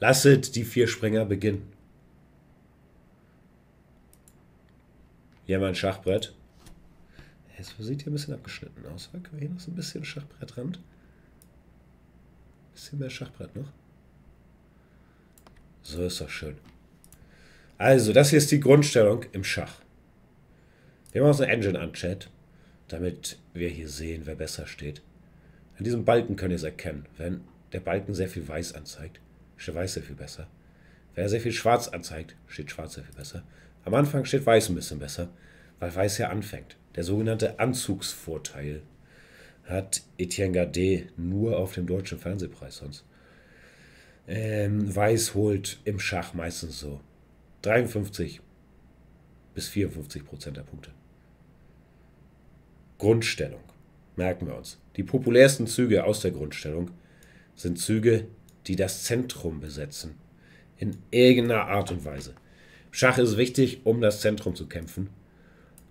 Lasset die 4 Springer beginnen. Hier haben wir ein Schachbrett. Es sieht hier ein bisschen abgeschnitten aus. Können wir hier noch so ein bisschen Schachbrettrand? Ein bisschen mehr Schachbrett noch. So ist doch schön. Also, das hier ist die Grundstellung im Schach. Wir machen uns eine Engine an, Chat, damit wir hier sehen, wer besser steht. An diesem Balken könnt ihr es erkennen. Wenn der Balken sehr viel Weiß anzeigt, steht Weiß sehr viel besser. Wenn er sehr viel Schwarz anzeigt, steht Schwarz sehr viel besser. Am Anfang steht Weiß ein bisschen besser, weil Weiß ja anfängt. Der sogenannte Anzugsvorteil hat Etienne Gardet nur auf dem Deutschen Fernsehpreis sonst. Weiß holt im Schach meistens so 53 bis 54% der Punkte. Grundstellung. Merken wir uns. Die populärsten Züge aus der Grundstellung sind Züge, die das Zentrum besetzen. In irgendeiner Art und Weise. Schach ist wichtig, um das Zentrum zu kämpfen.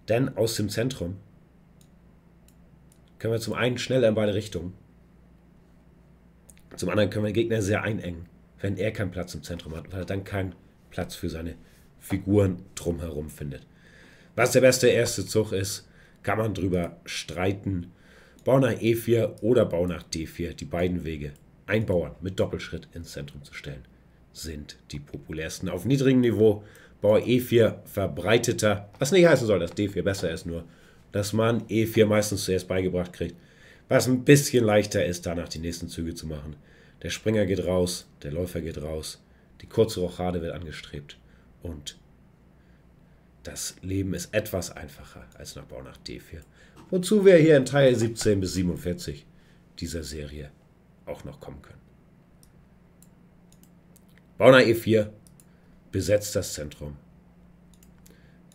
Denn aus dem Zentrum können wir zum einen schnell in beide Richtungen. Zum anderen können wir den Gegner sehr einengen, wenn er keinen Platz im Zentrum hat, weil er dann keinen Platz für seine Figuren drumherum findet. Was der beste erste Zug ist, kann man drüber streiten. Bau nach E4 oder Bau nach D4, die beiden Wege, ein Bauern mit Doppelschritt ins Zentrum zu stellen, sind die populärsten. Auf niedrigem Niveau Bauer E4 verbreiteter, was nicht heißen soll, dass D4 besser ist, nur dass man E4 meistens zuerst beigebracht kriegt, was ein bisschen leichter ist, danach die nächsten Züge zu machen. Der Springer geht raus, der Läufer geht raus, die kurze Rochade wird angestrebt und das Leben ist etwas einfacher als nach Bau nach D4. Wozu wir hier in Teil 17 bis 47 dieser Serie auch noch kommen können. Bau nach E4 besetzt das Zentrum,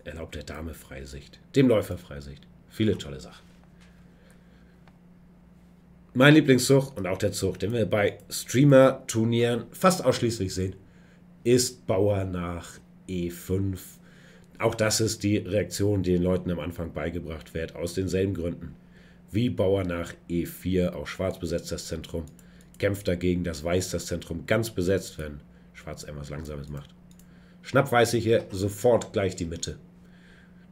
erlaubt der Dame Freisicht, dem Läufer Freisicht. Viele tolle Sachen. Mein Lieblingszug und auch der Zug, den wir bei Streamer-Turnieren fast ausschließlich sehen, ist Bauer nach E5. Auch das ist die Reaktion, die den Leuten am Anfang beigebracht wird, aus denselben Gründen. Wie Bauer nach E4, auch Schwarz besetzt das Zentrum, kämpft dagegen, dass Weiß das Zentrum ganz besetzt, wenn Schwarz etwas Langsames macht. Schnappt Weiß hier sofort gleich die Mitte.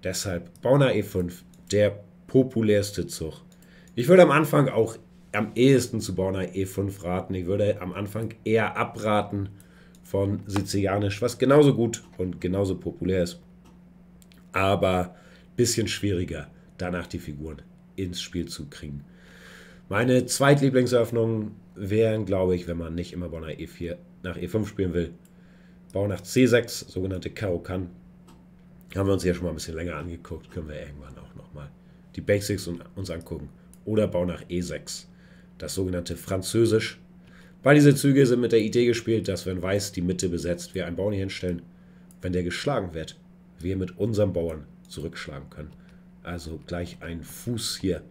Deshalb Bauer nach E5, der populärste Zug. Ich würde am Anfang auch am ehesten zu Bauer nach E5 raten. Ich würde am Anfang eher abraten von Sizilianisch, was genauso gut und genauso populär ist. Aber ein bisschen schwieriger, danach die Figuren ins Spiel zu kriegen. Meine Zweitlieblingseröffnungen wären, glaube ich, wenn man nicht immer Bauer nach E4 nach E5 spielen will, Bauer nach C6, sogenannte Karo-Kann. Haben wir uns hier schon mal ein bisschen länger angeguckt, können wir irgendwann auch nochmal die Basics uns angucken. Oder Bau nach E6, das sogenannte Französisch. Beide diese Züge sind mit der Idee gespielt, dass wenn Weiß die Mitte besetzt, wir einen Bauern hier hinstellen. Wenn der geschlagen wird, wir mit unserem Bauern zurückschlagen können. Also gleich einen Fuß hier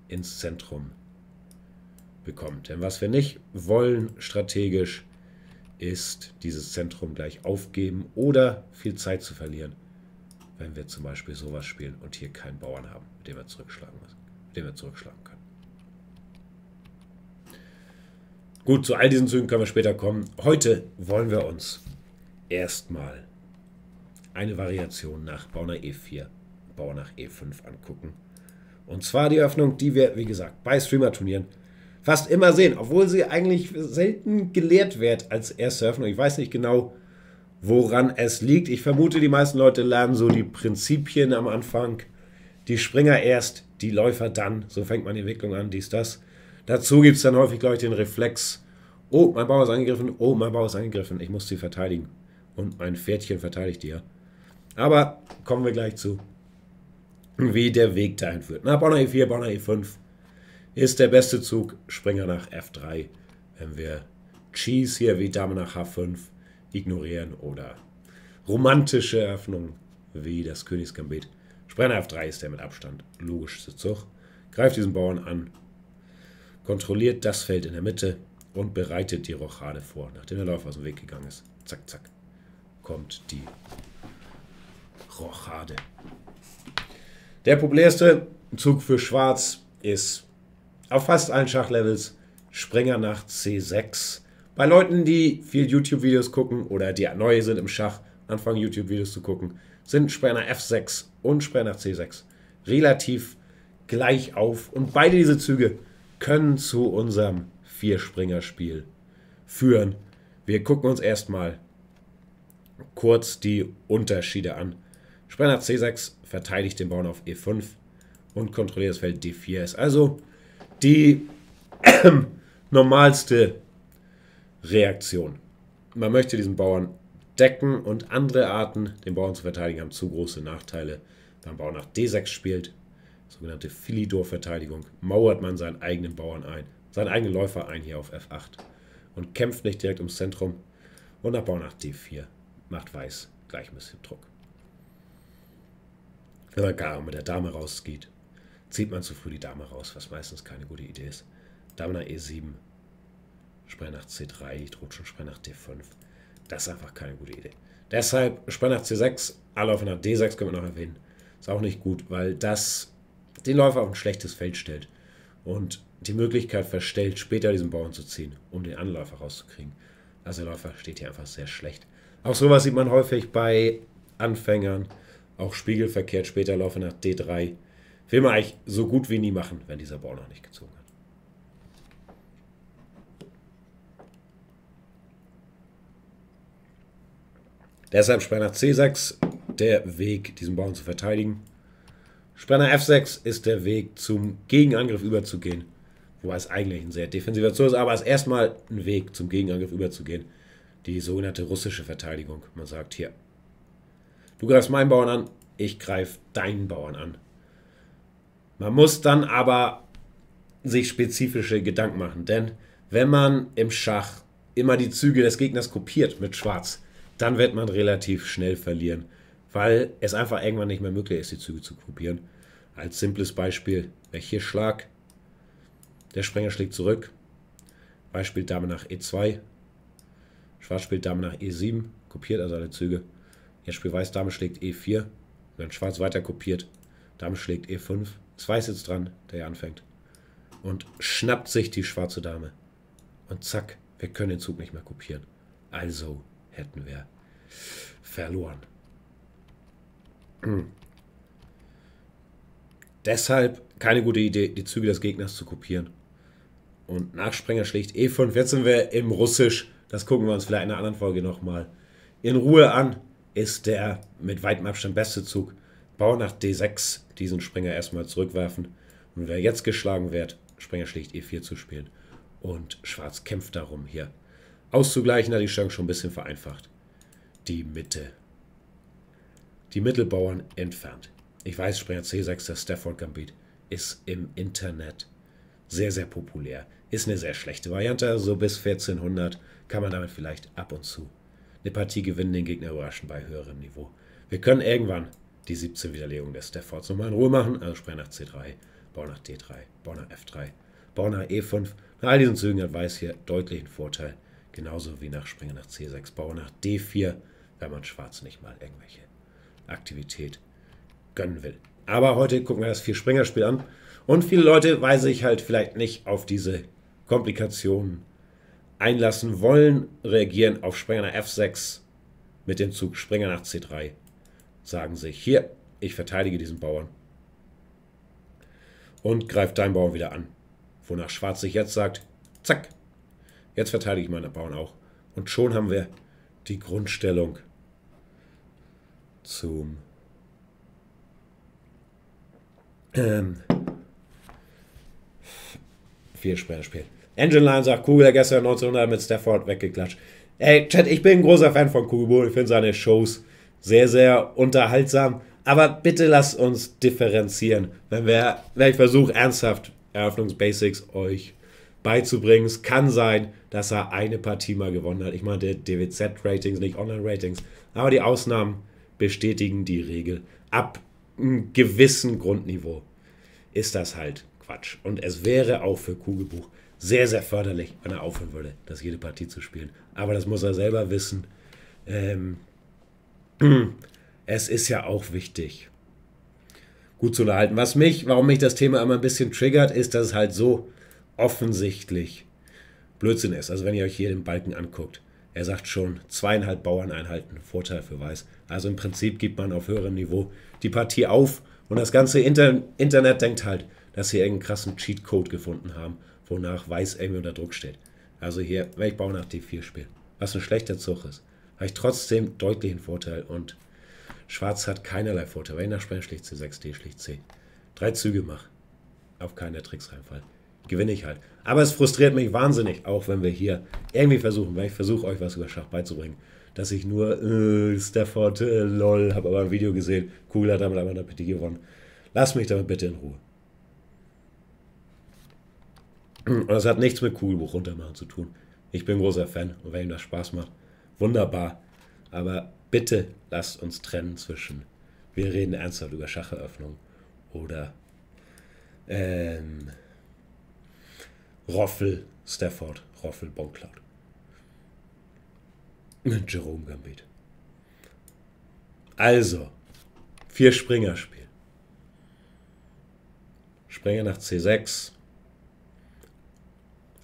ins Zentrum bekommen. Denn was wir nicht wollen strategisch, ist dieses Zentrum gleich aufgeben oder viel Zeit zu verlieren, wenn wir zum Beispiel sowas spielen und hier keinen Bauern haben, mit dem wir zurückschlagen können. Gut, zu all diesen Zügen können wir später kommen. Heute wollen wir uns erstmal eine Variation nach Bauer nach E4, Bauer nach E5 angucken. Und zwar die Öffnung, die wir, wie gesagt, bei Streamer-Turnieren fast immer sehen, obwohl sie eigentlich selten gelehrt wird als erste Öffnung. Ich weiß nicht genau, woran es liegt. Ich vermute, die meisten Leute lernen so die Prinzipien am Anfang. Die Springer erst, die Läufer dann. So fängt man die Entwicklung an, dies, das. Dazu gibt es dann häufig, glaube ich, den Reflex. Oh, mein Bauer ist angegriffen. Oh, mein Bauer ist angegriffen. Ich muss sie verteidigen. Und mein Pferdchen verteidigt die ja. Aber kommen wir gleich zu, wie der Weg dahin führt. Na, Bauer nach E4, Bauer nach E5 ist der beste Zug. Springer nach F3. Wenn wir Cheese hier wie Dame nach H5 ignorieren oder romantische Eröffnungen wie das Königsgambit. Springer nach F3 ist der mit Abstand logischste Zug. Greift diesen Bauern an, kontrolliert das Feld in der Mitte und bereitet die Rochade vor. Nachdem der Läufer aus dem Weg gegangen ist, zack, zack, kommt die Rochade. Der populärste Zug für Schwarz ist auf fast allen Schachlevels Springer nach C6, Bei Leuten, die viel YouTube-Videos gucken oder die neu sind im Schach, anfangen YouTube-Videos zu gucken, sind Springer nach F6 und Springer nach C6 relativ gleich auf. Und beide diese Züge können zu unserem Vierspringer-Spiel führen. Wir gucken uns erstmal kurz die Unterschiede an. Springer nach C6 verteidigt den Bauern auf E5 und kontrolliert das Feld D4. Ist also die normalste Reaktion. Man möchte diesen Bauern decken und andere Arten, den Bauern zu verteidigen, haben zu große Nachteile. Wenn man Bauern nach D6 spielt, sogenannte Philidor-Verteidigung, mauert man seinen eigenen Bauern ein, seinen eigenen Läufer ein hier auf F8 und kämpft nicht direkt ums Zentrum. Und nach Bauern nach D4 macht Weiß gleich ein bisschen Druck. Wenn man gar mit der Dame rausgeht, zieht man zu früh die Dame raus, was meistens keine gute Idee ist. Dame nach E7, Springer nach C3, droht schon Springer nach D5. Das ist einfach keine gute Idee. Deshalb Springer nach C6, A-Läufer nach D6 können wir noch erwähnen. Ist auch nicht gut, weil das den Läufer auf ein schlechtes Feld stellt und die Möglichkeit verstellt, später diesen Bauern zu ziehen, um den Anläufer rauszukriegen. Also der Läufer steht hier einfach sehr schlecht. Auch sowas sieht man häufig bei Anfängern, auch spiegelverkehrt, später Läufer nach D3. Will man eigentlich so gut wie nie machen, wenn dieser Bauer noch nicht gezogen hat. Deshalb Springer nach C6, der Weg, diesen Bauern zu verteidigen. Springer nach F6 ist der Weg, zum Gegenangriff überzugehen. Wobei es eigentlich ein sehr defensiver Zug ist, aber es ist erstmal ein Weg, zum Gegenangriff überzugehen. Die sogenannte russische Verteidigung. Man sagt hier, du greifst meinen Bauern an, ich greife deinen Bauern an. Man muss dann aber sich spezifische Gedanken machen, denn wenn man im Schach immer die Züge des Gegners kopiert mit Schwarz, dann wird man relativ schnell verlieren, weil es einfach irgendwann nicht mehr möglich ist, die Züge zu kopieren. Als simples Beispiel, wenn ich hier schlage, der Springer schlägt zurück, Weiß spielt Dame nach E2, Schwarz spielt Dame nach E7, kopiert also alle Züge. Jetzt spielt Weiß, Dame schlägt E4, wenn Schwarz weiter kopiert, Dame schlägt E5, ist Weiß jetzt dran, der hier anfängt, und schnappt sich die schwarze Dame. Und zack, wir können den Zug nicht mehr kopieren. Also hätten wir verloren. Deshalb keine gute Idee, die Züge des Gegners zu kopieren. Und nach Springer schlägt E5. Jetzt sind wir im Russisch. Das gucken wir uns vielleicht in einer anderen Folge nochmal in Ruhe an. Ist der mit weitem Abstand beste Zug. Bauer nach D6, diesen Springer erstmal zurückwerfen. Und wer jetzt geschlagen wird, Springer schlägt E4 zu spielen. Und Schwarz kämpft darum, hier auszugleichen, hat die Chance schon ein bisschen vereinfacht. Die Mitte. Die Mittelbauern entfernt. Ich weiß, Springer C6, das Stafford Gambit, ist im Internet sehr, sehr populär. Ist eine sehr schlechte Variante, also so bis 1400 kann man damit vielleicht ab und zu eine Partie gewinnen, den Gegner überraschen bei höherem Niveau. Wir können irgendwann die 17 Widerlegungen des Staffords nochmal in Ruhe machen, also Springer nach C3, Bauer nach D3, Bauer nach F3, Bauer nach E5. Nach all diesen Zügen hat Weiß hier deutlichen Vorteil. Genauso wie nach Springer nach C6, Bauer nach D4, wenn man Schwarz nicht mal irgendwelche Aktivität gönnen will. Aber heute gucken wir das Vier-Springer-Spiel an. Und viele Leute, weil sich halt vielleicht nicht auf diese Komplikationen einlassen wollen, reagieren auf Springer nach F6 mit dem Zug Springer nach C3. Sagen sich, hier, ich verteidige diesen Bauern. Und greift deinen Bauern wieder an. Wonach Schwarz sich jetzt sagt, zack, jetzt verteidige ich meine Bauern auch. Und schon haben wir die Grundstellung zum Vier-Springer-Spiel. Engine Line sagt, Kugel gestern 1900 mit Stafford weggeklatscht. Ey, Chat, ich bin ein großer Fan von Kugelbuch. Ich finde seine Shows sehr, sehr unterhaltsam. Aber bitte lasst uns differenzieren. Wenn ich versuche, ernsthaft Eröffnungsbasics euch beizubringen, es kann sein, dass er eine Partie mal gewonnen hat. Ich meine, DWZ-Ratings, nicht Online-Ratings. Aber die Ausnahmen bestätigen die Regel. Ab einem gewissen Grundniveau ist das halt Quatsch. Und es wäre auch für Kugelbuch sehr, sehr förderlich, wenn er aufhören würde, das jede Partie zu spielen. Aber das muss er selber wissen. Es ist ja auch wichtig, gut zu unterhalten. Warum mich das Thema immer ein bisschen triggert, ist, dass es halt so offensichtlich Blödsinn ist. Also wenn ihr euch hier den Balken anguckt, er sagt schon 2,5 Bauerneinheiten, Vorteil für Weiß. Also im Prinzip gibt man auf höherem Niveau die Partie auf und das ganze Internet denkt halt, dass sie irgendeinen krassen Cheatcode gefunden haben, wonach Weiß irgendwie unter Druck steht. Also hier, wenn ich Bauern nach D4 spiele, was ein schlechter Zug ist, habe ich trotzdem deutlich einen Vorteil und Schwarz hat keinerlei Vorteil. Wenn ich nachspreche, schlicht C6, D schlicht C. 3 Züge mache, auf keine Tricks reinfallen, gewinne ich halt. Aber es frustriert mich wahnsinnig, auch wenn wir hier irgendwie versuchen, weil ich versuche euch was über Schach beizubringen, dass ich nur Stafford, lol, habe aber ein Video gesehen, Kugel hat damit aber eine Partie gewonnen. Lass mich damit bitte in Ruhe. Und das hat nichts mit Kugelbuch runtermachen zu tun. Ich bin großer Fan und wenn ihm das Spaß macht, wunderbar. Aber bitte lasst uns trennen zwischen, wir reden ernsthaft über Schacheröffnung oder Roffel, Stafford, Roffel, Boncloud. Jerome Gambit. Also, 4 Springer spielen. Springer nach C6.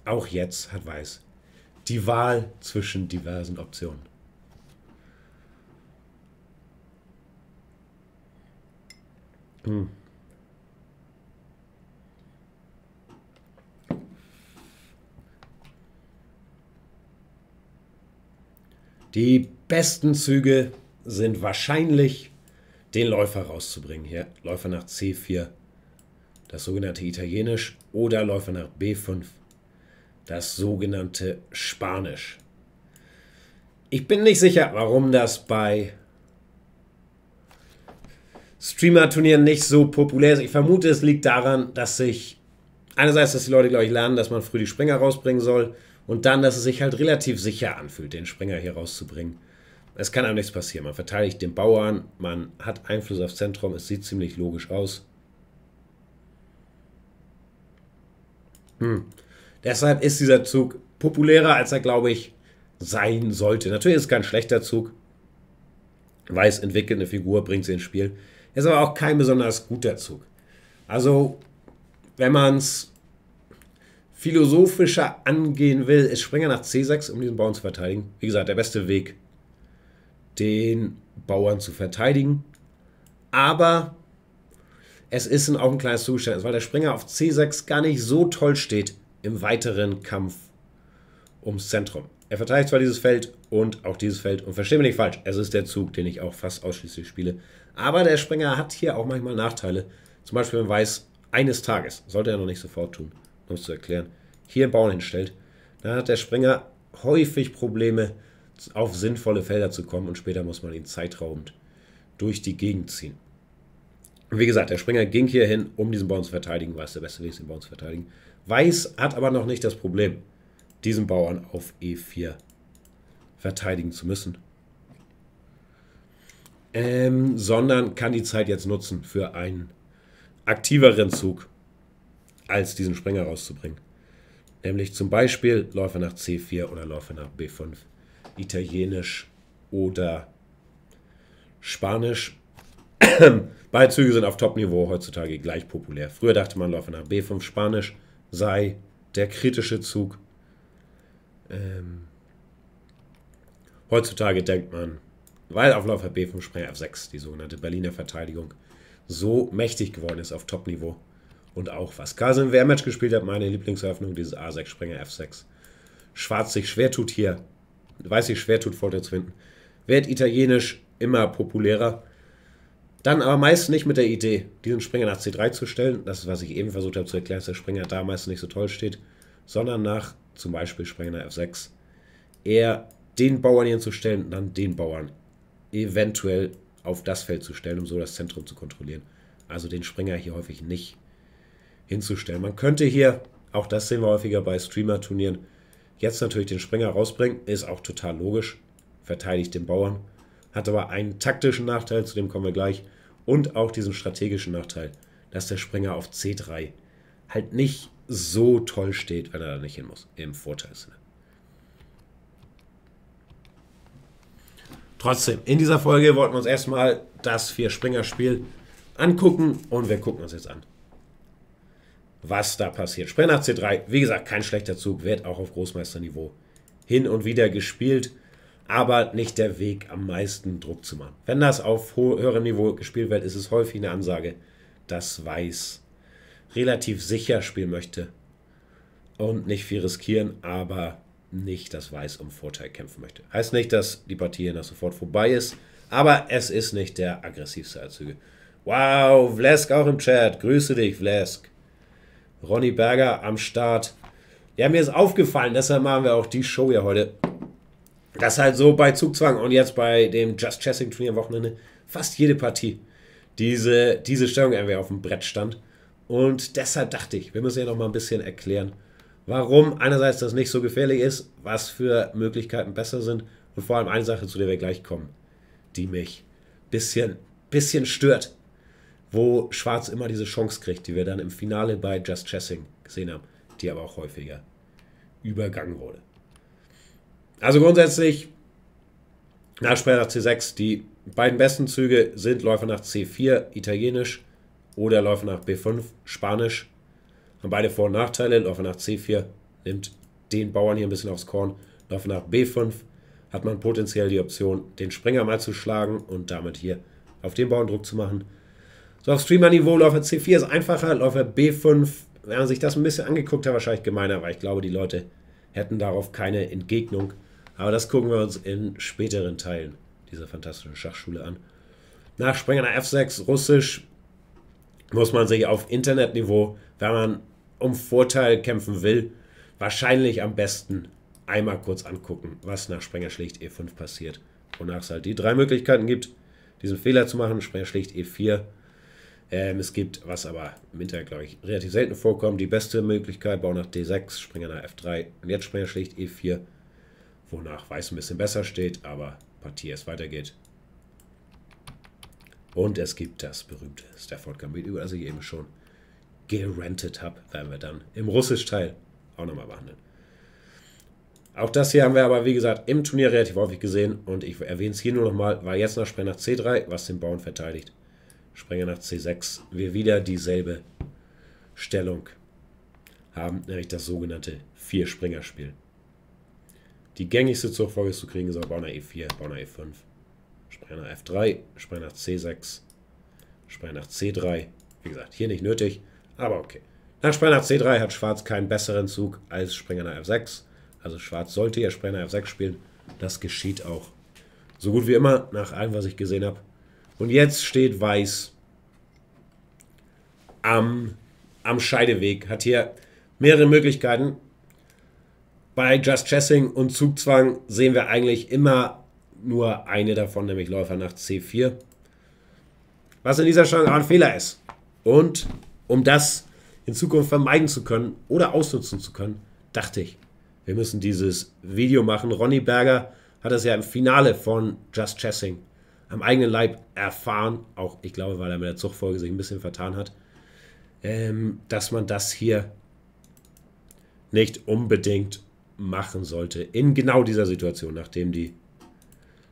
Auch jetzt hat Weiß die Wahl zwischen diversen Optionen. Die besten Züge sind wahrscheinlich, den Läufer rauszubringen. Hier, Läufer nach C4, das sogenannte Italienisch, oder Läufer nach B5, das sogenannte Spanisch. Ich bin nicht sicher, warum das bei Streamer-Turnieren nicht so populär ist. Ich vermute, es liegt daran, dass sich einerseits, dass die Leute, glaube ich, lernen, dass man früh die Springer rausbringen soll und dann, dass es sich halt relativ sicher anfühlt, den Springer hier rauszubringen. Es kann einem nichts passieren. Man verteidigt den Bauern, man hat Einfluss aufs Zentrum, es sieht ziemlich logisch aus. Deshalb ist dieser Zug populärer, als er, glaube ich, sein sollte. Natürlich ist es kein schlechter Zug. Weiß entwickelt eine Figur, bringt sie ins Spiel. Ist aber auch kein besonders guter Zug. Also, wenn man es philosophischer angehen will, ist Springer nach C6, um diesen Bauern zu verteidigen. Wie gesagt, der beste Weg, den Bauern zu verteidigen. Aber es ist auch ein kleines Zugeständnis, weil der Springer auf C6 gar nicht so toll steht im weiteren Kampf ums Zentrum. Er verteidigt zwar dieses Feld und auch dieses Feld und verstehe mich nicht falsch, es ist der Zug, den ich auch fast ausschließlich spiele. Aber der Springer hat hier auch manchmal Nachteile. Zum Beispiel, wenn Weiß eines Tages, sollte er noch nicht sofort tun, um es zu erklären, hier einen Bauern hinstellt, dann hat der Springer häufig Probleme, auf sinnvolle Felder zu kommen und später muss man ihn zeitraubend durch die Gegend ziehen. Und wie gesagt, der Springer ging hier hin, um diesen Bauern zu verteidigen, Weiß der beste Weg ist, den Bauern zu verteidigen. Weiß hat aber noch nicht das Problem, diesen Bauern auf E4 verteidigen zu müssen. Sondern kann die Zeit jetzt nutzen für einen aktiveren Zug, als diesen Springer rauszubringen. Nämlich zum Beispiel Läufer nach C4 oder Läufer nach B5. Italienisch oder Spanisch. Beide Züge sind auf Top-Niveau heutzutage gleich populär. Früher dachte man, Läufer nach B5 Spanisch sei der kritische Zug. Heutzutage denkt man, weil auf Läufer B5 Springer F6, die sogenannte Berliner Verteidigung, so mächtig geworden ist auf Top-Niveau. Und auch was Carlsen im WM-Match gespielt hat, meine Lieblingseröffnung, dieses A6 Springer F6. Schwarz sich schwer tut hier, Weiß sich schwer tut, Folter zu finden. Wird Italienisch immer populärer. Dann aber meist nicht mit der Idee, diesen Springer nach C3 zu stellen. Das ist, was ich eben versucht habe zu erklären, dass der Springer da meist nicht so toll steht. Sondern nach zum Beispiel Springer nach F6 eher den Bauern hier zu stellen und dann den Bauern eventuell auf das Feld zu stellen, um so das Zentrum zu kontrollieren. Also den Springer hier häufig nicht hinzustellen. Man könnte hier, auch das sehen wir häufiger bei Streamer-Turnieren, jetzt natürlich den Springer rausbringen, ist auch total logisch, verteidigt den Bauern, hat aber einen taktischen Nachteil, zu dem kommen wir gleich, und auch diesen strategischen Nachteil, dass der Springer auf C3 halt nicht so toll steht, wenn er da nicht hin muss, im Vorteilssinne. Trotzdem, in dieser Folge wollten wir uns erstmal das 4-Springer-Spiel angucken und wir gucken uns jetzt an. was da passiert. Springer nach C3, wie gesagt, kein schlechter Zug, wird auch auf Großmeisterniveau hin und wieder gespielt, aber nicht der Weg, am meisten Druck zu machen. Wenn das auf höherem Niveau gespielt wird, ist es häufig eine Ansage, dass Weiß relativ sicher spielen möchte und nicht viel riskieren, aber nicht, dass Weiß um Vorteil kämpfen möchte. Heißt nicht, dass die Partie nach sofort vorbei ist, aber es ist nicht der aggressivste aller Züge. Wow, Vlesk auch im Chat. Grüße dich, Vlesk. Ronny Berger am Start. Ja, mir ist aufgefallen, deshalb machen wir auch die Show ja heute, dass halt so bei Zugzwang und jetzt bei dem Just Chessing Turnier am Wochenende fast jede Partie diese Stellung irgendwie auf dem Brett stand. Und deshalb dachte ich, wir müssen ja noch mal ein bisschen erklären, warum einerseits das nicht so gefährlich ist, was für Möglichkeiten besser sind und vor allem eine Sache, zu der wir gleich kommen, die mich ein bisschen stört, wo Schwarz immer diese Chance kriegt, die wir dann im Finale bei Just Chessing gesehen haben, die aber auch häufiger übergangen wurde. Also grundsätzlich, nach Springer nach C6, die beiden besten Züge sind Läufer nach C4, italienisch, oder Läufer nach B5, spanisch. Haben beide Vor- und Nachteile. Läufer nach C4 nimmt den Bauern hier ein bisschen aufs Korn. Läufer nach B5 hat man potenziell die Option, den Springer mal zu schlagen und damit hier auf den Bauern Druck zu machen. So auf Streamer-Niveau, Läufer C4 ist einfacher. Läufer B5, wenn man sich das ein bisschen angeguckt hat, wahrscheinlich gemeiner, weil ich glaube, die Leute hätten darauf keine Entgegnung. Aber das gucken wir uns in späteren Teilen dieser fantastischen Schachschule an. Nach Springer nach F6, russisch, muss man sich auf Internetniveau, wenn man um Vorteil kämpfen will, wahrscheinlich am besten einmal kurz angucken, was nach Springer schlicht E5 passiert. Wonach es halt die drei Möglichkeiten gibt, diesen Fehler zu machen. Springer schlicht E4. Es gibt, was aber im Internet, glaube ich, relativ selten vorkommt, die beste Möglichkeit, Bauer nach D6, Springer nach F3 und jetzt Springer schlicht E4, wonach Weiß ein bisschen besser steht, aber Partie erst weitergeht. Und es gibt das berühmte Stafford Gambit, über das ich eben schon gerantet habe, werden wir dann im Russisch-Teil auch nochmal behandeln. Auch das hier haben wir aber, wie gesagt, im Turnier relativ häufig gesehen und ich erwähne es hier nur nochmal, weil jetzt nach Springer nach C3, was den Bauern verteidigt, Springer nach C6, wir wieder dieselbe Stellung haben, nämlich das sogenannte Vier-Springer-Spiel. Die gängigste Zugfolge ist zu kriegen, ist auch Bauer nach E4, Bauer nach E5. Springer nach F3, Springer nach C6, Springer nach C3. Wie gesagt, hier nicht nötig, aber okay. Nach Springer nach C3 hat Schwarz keinen besseren Zug als Springer nach F6. Also Schwarz sollte ja Springer nach F6 spielen. Das geschieht auch so gut wie immer, nach allem, was ich gesehen habe. Und jetzt steht Weiß am Scheideweg. Hat hier mehrere Möglichkeiten. Bei Just Chessing und Zugzwang sehen wir eigentlich immer nur eine davon, nämlich Läufer nach C4. Was in dieser Stellung ein Fehler ist. Und um das in Zukunft vermeiden zu können oder ausnutzen zu können, dachte ich, wir müssen dieses Video machen. Ronny Berger hat das ja im Finale von Just Chessing am eigenen Leib erfahren, auch ich glaube, weil er mit der Zugfolge sich ein bisschen vertan hat, dass man das hier nicht unbedingt machen sollte in genau dieser Situation, nachdem die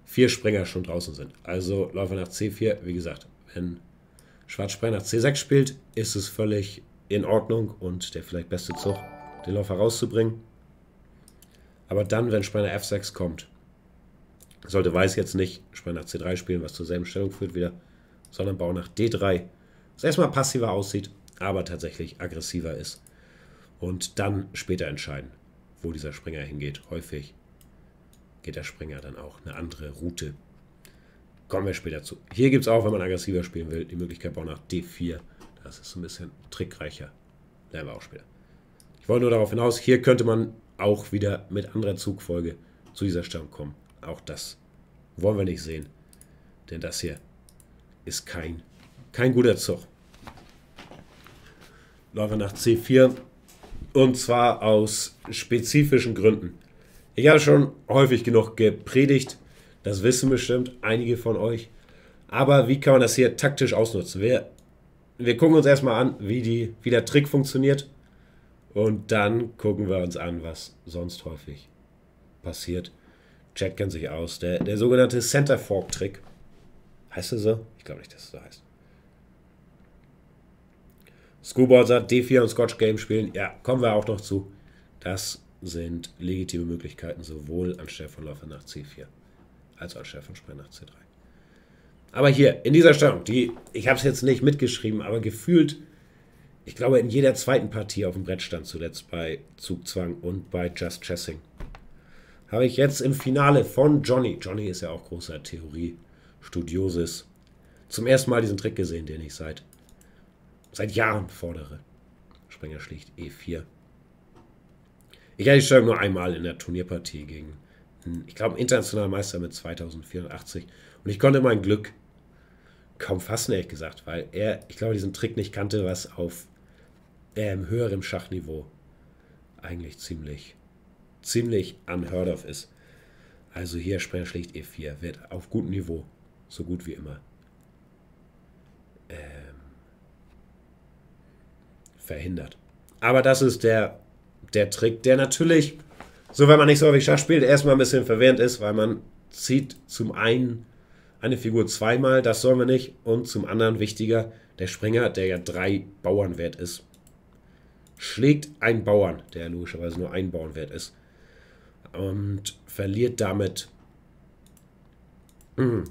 4 Springer schon draußen sind. Also Läufer nach C4, wie gesagt, wenn Schwarz Springer nach C6 spielt, ist es völlig in Ordnung und der vielleicht beste Zug, den Läufer rauszubringen. Aber dann, wenn Springer nach F6 kommt, sollte Weiß jetzt nicht Springer nach C3 spielen, was zur selben Stellung führt wieder, sondern Bauer nach D3, was erstmal passiver aussieht, aber tatsächlich aggressiver ist. Und dann später entscheiden, wo dieser Springer hingeht. Häufig geht der Springer dann auch eine andere Route. Kommen wir später zu. Hier gibt es auch, wenn man aggressiver spielen will, die Möglichkeit Bauer nach D4. Das ist so ein bisschen trickreicher. Lernen wir auch später. Ich wollte nur darauf hinaus, hier könnte man auch wieder mit anderer Zugfolge zu dieser Stellung kommen. Auch das wollen wir nicht sehen. Denn das hier ist kein guter Zug. Läufer nach C4. Und zwar aus spezifischen Gründen. Ich habe schon häufig genug gepredigt. Das wissen bestimmt einige von euch. Aber wie kann man das hier taktisch ausnutzen? Wir gucken uns erstmal an, wie der Trick funktioniert. Und dann gucken wir uns an, was sonst häufig passiert. Chat kennt sich aus. Der sogenannte Center Fork Trick. Heißt es so? Ich glaube nicht, dass es so heißt. Screwball sagt, D4 und Scotch Game spielen. Ja, kommen wir auch noch zu. Das sind legitime Möglichkeiten, sowohl anstelle von Läufer nach C4 als auch anstelle von Springer nach C3. Aber hier, in dieser Stellung, ich habe es jetzt nicht mitgeschrieben, aber gefühlt, ich glaube, in jeder zweiten Partie auf dem Brett stand zuletzt bei Zugzwang und bei Just Chessing, habe ich jetzt im Finale von Johnny ist ja auch großer Theorie-Studiosis, zum ersten Mal diesen Trick gesehen, den ich seit Jahren fordere. Springer schlicht E4. Ich hatte die Stellung nur einmal in der Turnierpartie gegen, ich glaube, einen internationalen Meister mit 2084. Und ich konnte mein Glück kaum fassen, ehrlich gesagt, weil ich glaube, diesen Trick nicht kannte, was auf höherem Schachniveau eigentlich ziemlich unheard of ist. Also hier Springer schlicht E4 wird auf gutem Niveau, so gut wie immer, verhindert. Aber das ist der Trick, der natürlich, so wenn man nicht so häufig Schach spielt, erstmal ein bisschen verwirrend ist, weil man zieht zum einen eine Figur zweimal, das sollen wir nicht, und zum anderen wichtiger, der Springer, der ja 3 Bauern wert ist, schlägt einen Bauern, der logischerweise nur ein Bauern wert ist, und verliert damit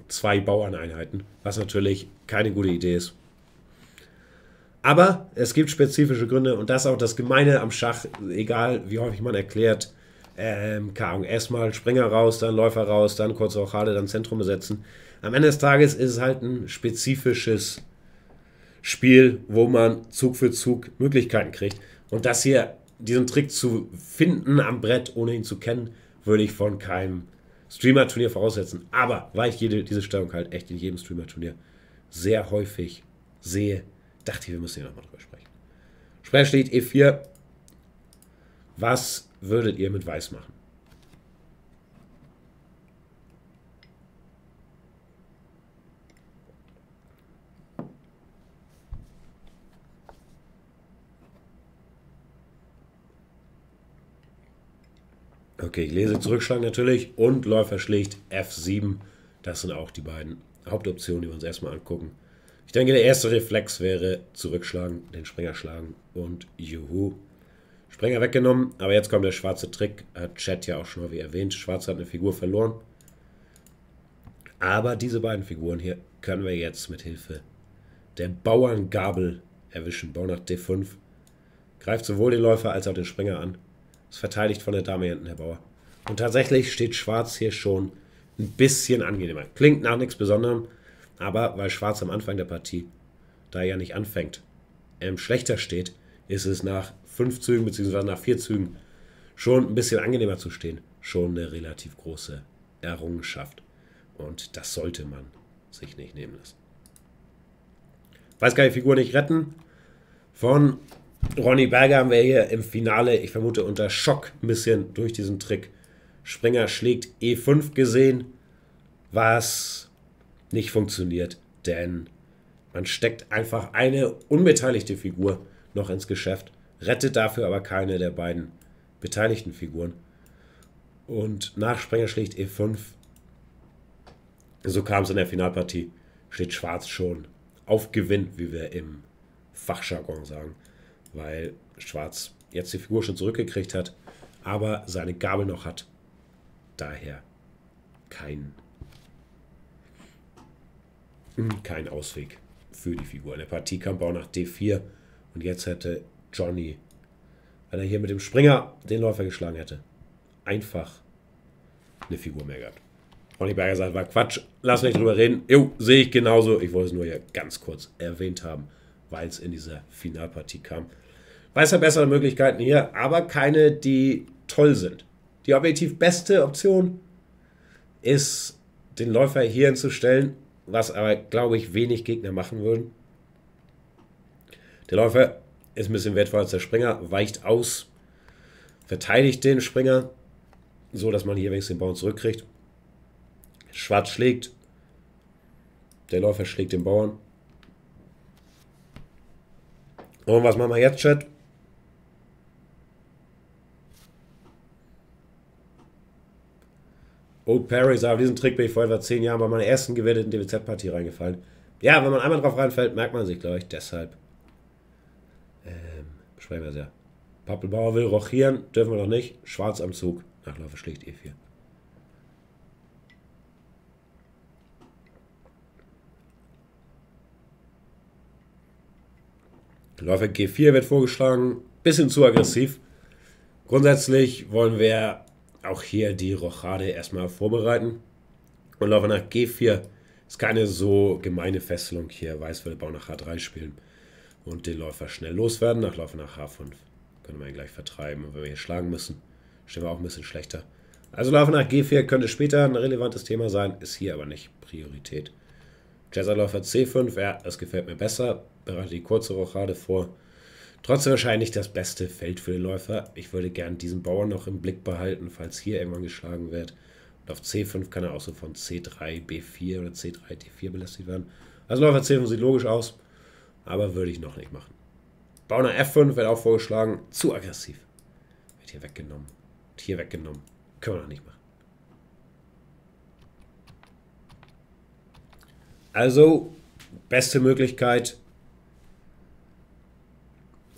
2 Bauerneinheiten, was natürlich keine gute Idee ist. Aber es gibt spezifische Gründe und das ist auch das Gemeine am Schach, egal wie häufig man erklärt, erstmal Springer raus, dann Läufer raus, dann kurze Rochade, dann Zentrum besetzen. Am Ende des Tages ist es halt ein spezifisches Spiel, wo man Zug für Zug Möglichkeiten kriegt. Und das hier, diesen Trick zu finden am Brett, ohne ihn zu kennen, würde ich von keinem Streamer-Turnier voraussetzen. Aber weil ich diese Stellung halt echt in jedem Streamer-Turnier sehr häufig sehe, dachte ich, wir müssen hier nochmal drüber sprechen. Springer steht E4. Was würdet ihr mit Weiß machen? Okay, ich lese zurückschlagen natürlich und Läufer schlägt F7. Das sind auch die beiden Hauptoptionen, die wir uns erstmal angucken. Ich denke, der erste Reflex wäre zurückschlagen, den Springer schlagen und juhu. Springer weggenommen, aber jetzt kommt der schwarze Trick. Hat Chat ja auch schon mal wie erwähnt. Schwarz hat eine Figur verloren. Aber diese beiden Figuren hier können wir jetzt mit Hilfe der Bauerngabel erwischen. Bauer nach D5. Greift sowohl den Läufer als auch den Springer an. Ist verteidigt von der Dame hinten, der Bauer. Und tatsächlich steht Schwarz hier schon ein bisschen angenehmer. Klingt nach nichts Besonderem, aber weil Schwarz am Anfang der Partie, da er ja nicht anfängt, schlechter steht, ist es nach 5 Zügen bzw. nach 4 Zügen schon ein bisschen angenehmer zu stehen. Schon eine relativ große Errungenschaft. Und das sollte man sich nicht nehmen lassen. Weiß gar die Figur nicht retten. Von Ronny Berger haben wir hier im Finale, ich vermute unter Schock ein bisschen durch diesen Trick. Springer schlägt E5 gesehen, was nicht funktioniert, denn man steckt einfach eine unbeteiligte Figur noch ins Geschäft, rettet dafür aber keine der beiden beteiligten Figuren. Und nach Springer schlägt E5, so kam es in der Finalpartie, steht Schwarz schon auf Gewinn, wie wir im Fachjargon sagen, weil Schwarz jetzt die Figur schon zurückgekriegt hat, aber seine Gabel noch hat. Daher kein Ausweg für die Figur. In der Partie kam Bauer nach D4 und jetzt hätte Johnny, wenn er hier mit dem Springer den Läufer geschlagen hätte, einfach eine Figur mehr gehabt. Ronny Berger sagt, war Quatsch, lass nicht drüber reden. Jo, sehe ich genauso. Ich wollte es nur hier ganz kurz erwähnt haben, weil es in dieser Finalpartie kam. Weiß er bessere Möglichkeiten hier, aber keine, die toll sind. Die objektiv beste Option ist, den Läufer hier hinzustellen, was aber, glaube ich, wenig Gegner machen würden. Der Läufer ist ein bisschen wertvoller als der Springer, weicht aus, verteidigt den Springer, so dass man hier wenigstens den Bauern zurückkriegt. Schwarz schlägt, der Läufer schlägt den Bauern. Und was machen wir jetzt, Chat? Old Perry sagt, diesen Trick bin ich vor etwa 10 Jahren bei meiner ersten gewetteten DWZ-Partie reingefallen. Ja, wenn man einmal drauf reinfällt, merkt man sich, glaube ich, deshalb versprechen wir es ja. Pappelbauer will rochieren, dürfen wir noch nicht. Schwarz am Zug, Nachläufer schlicht E4. Läufer G4 wird vorgeschlagen, bisschen zu aggressiv. Grundsätzlich wollen wir auch hier die Rochade erstmal vorbereiten. Und Läufer nach G4 ist keine so gemeine Fesselung hier. Weiß will Bauer nach H3 spielen und den Läufer schnell loswerden. Nach Läufer nach H5 können wir ihn gleich vertreiben. Und wenn wir hier schlagen müssen, stehen wir auch ein bisschen schlechter. Also Läufer nach G4 könnte später ein relevantes Thema sein, ist hier aber nicht Priorität. Läufer C5, ja, das gefällt mir besser. Bereite die kurze Rochade vor. Trotzdem wahrscheinlich das beste Feld für den Läufer. Ich würde gern diesen Bauern noch im Blick behalten, falls hier irgendwann geschlagen wird. Und auf C5 kann er auch so von C3, B4 oder C3, D4 belästigt werden. Also Läufer C5 sieht logisch aus, aber würde ich noch nicht machen. Bauer nach F5 wird auch vorgeschlagen. Zu aggressiv. Wird hier weggenommen. Und hier weggenommen. Können wir noch nicht machen. Also, beste Möglichkeit.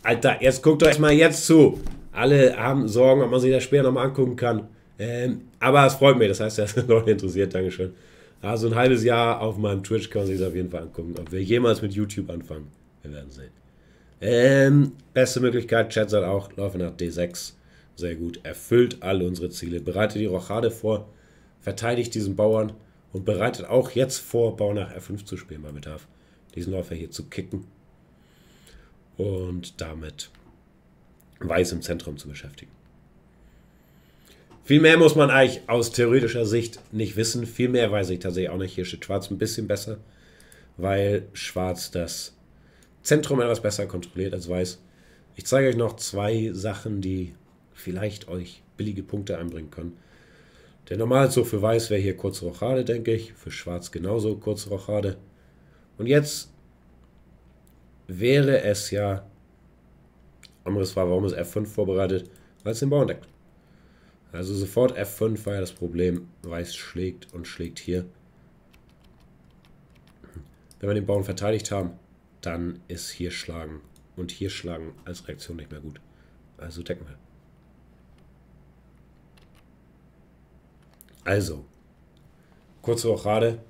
Alter, jetzt guckt euch mal jetzt zu. Alle haben Sorgen, ob man sich das Spiel nochmal angucken kann. Aber es freut mich, das heißt, er ist Leute interessiert, Dankeschön. Also ein halbes Jahr auf meinem Twitch kann man sich das auf jeden Fall angucken. Ob wir jemals mit YouTube anfangen, wir werden sehen. Beste Möglichkeit, Chat sagt auch, Läufer nach D6. Sehr gut, erfüllt alle unsere Ziele. Bereitet die Rochade vor, verteidigt diesen Bauern und bereitet auch jetzt vor, Bauer nach F5 zu spielen bei Bedarf. Diesen Läufer hier zu kicken und damit Weiß im Zentrum zu beschäftigen. Viel mehr muss man eigentlich aus theoretischer Sicht nicht wissen. Viel mehr weiß ich tatsächlich auch nicht. Hier steht Schwarz ein bisschen besser, weil Schwarz das Zentrum etwas besser kontrolliert als Weiß. Ich zeige euch noch zwei Sachen, die vielleicht euch billige Punkte einbringen können. Der Normalzug für Weiß wäre hier kurze Rochade, denke ich. Für Schwarz genauso kurze Rochade. Und jetzt wäre es ja, anderes war, warum ist F5 vorbereitet? Weil es den Bauern deckt. Also sofort F5 war ja das Problem. Weiß schlägt und schlägt hier. Wenn wir den Bauern verteidigt haben, dann ist hier Schlagen und hier Schlagen als Reaktion nicht mehr gut. Also decken wir. Also, kurze Rochade.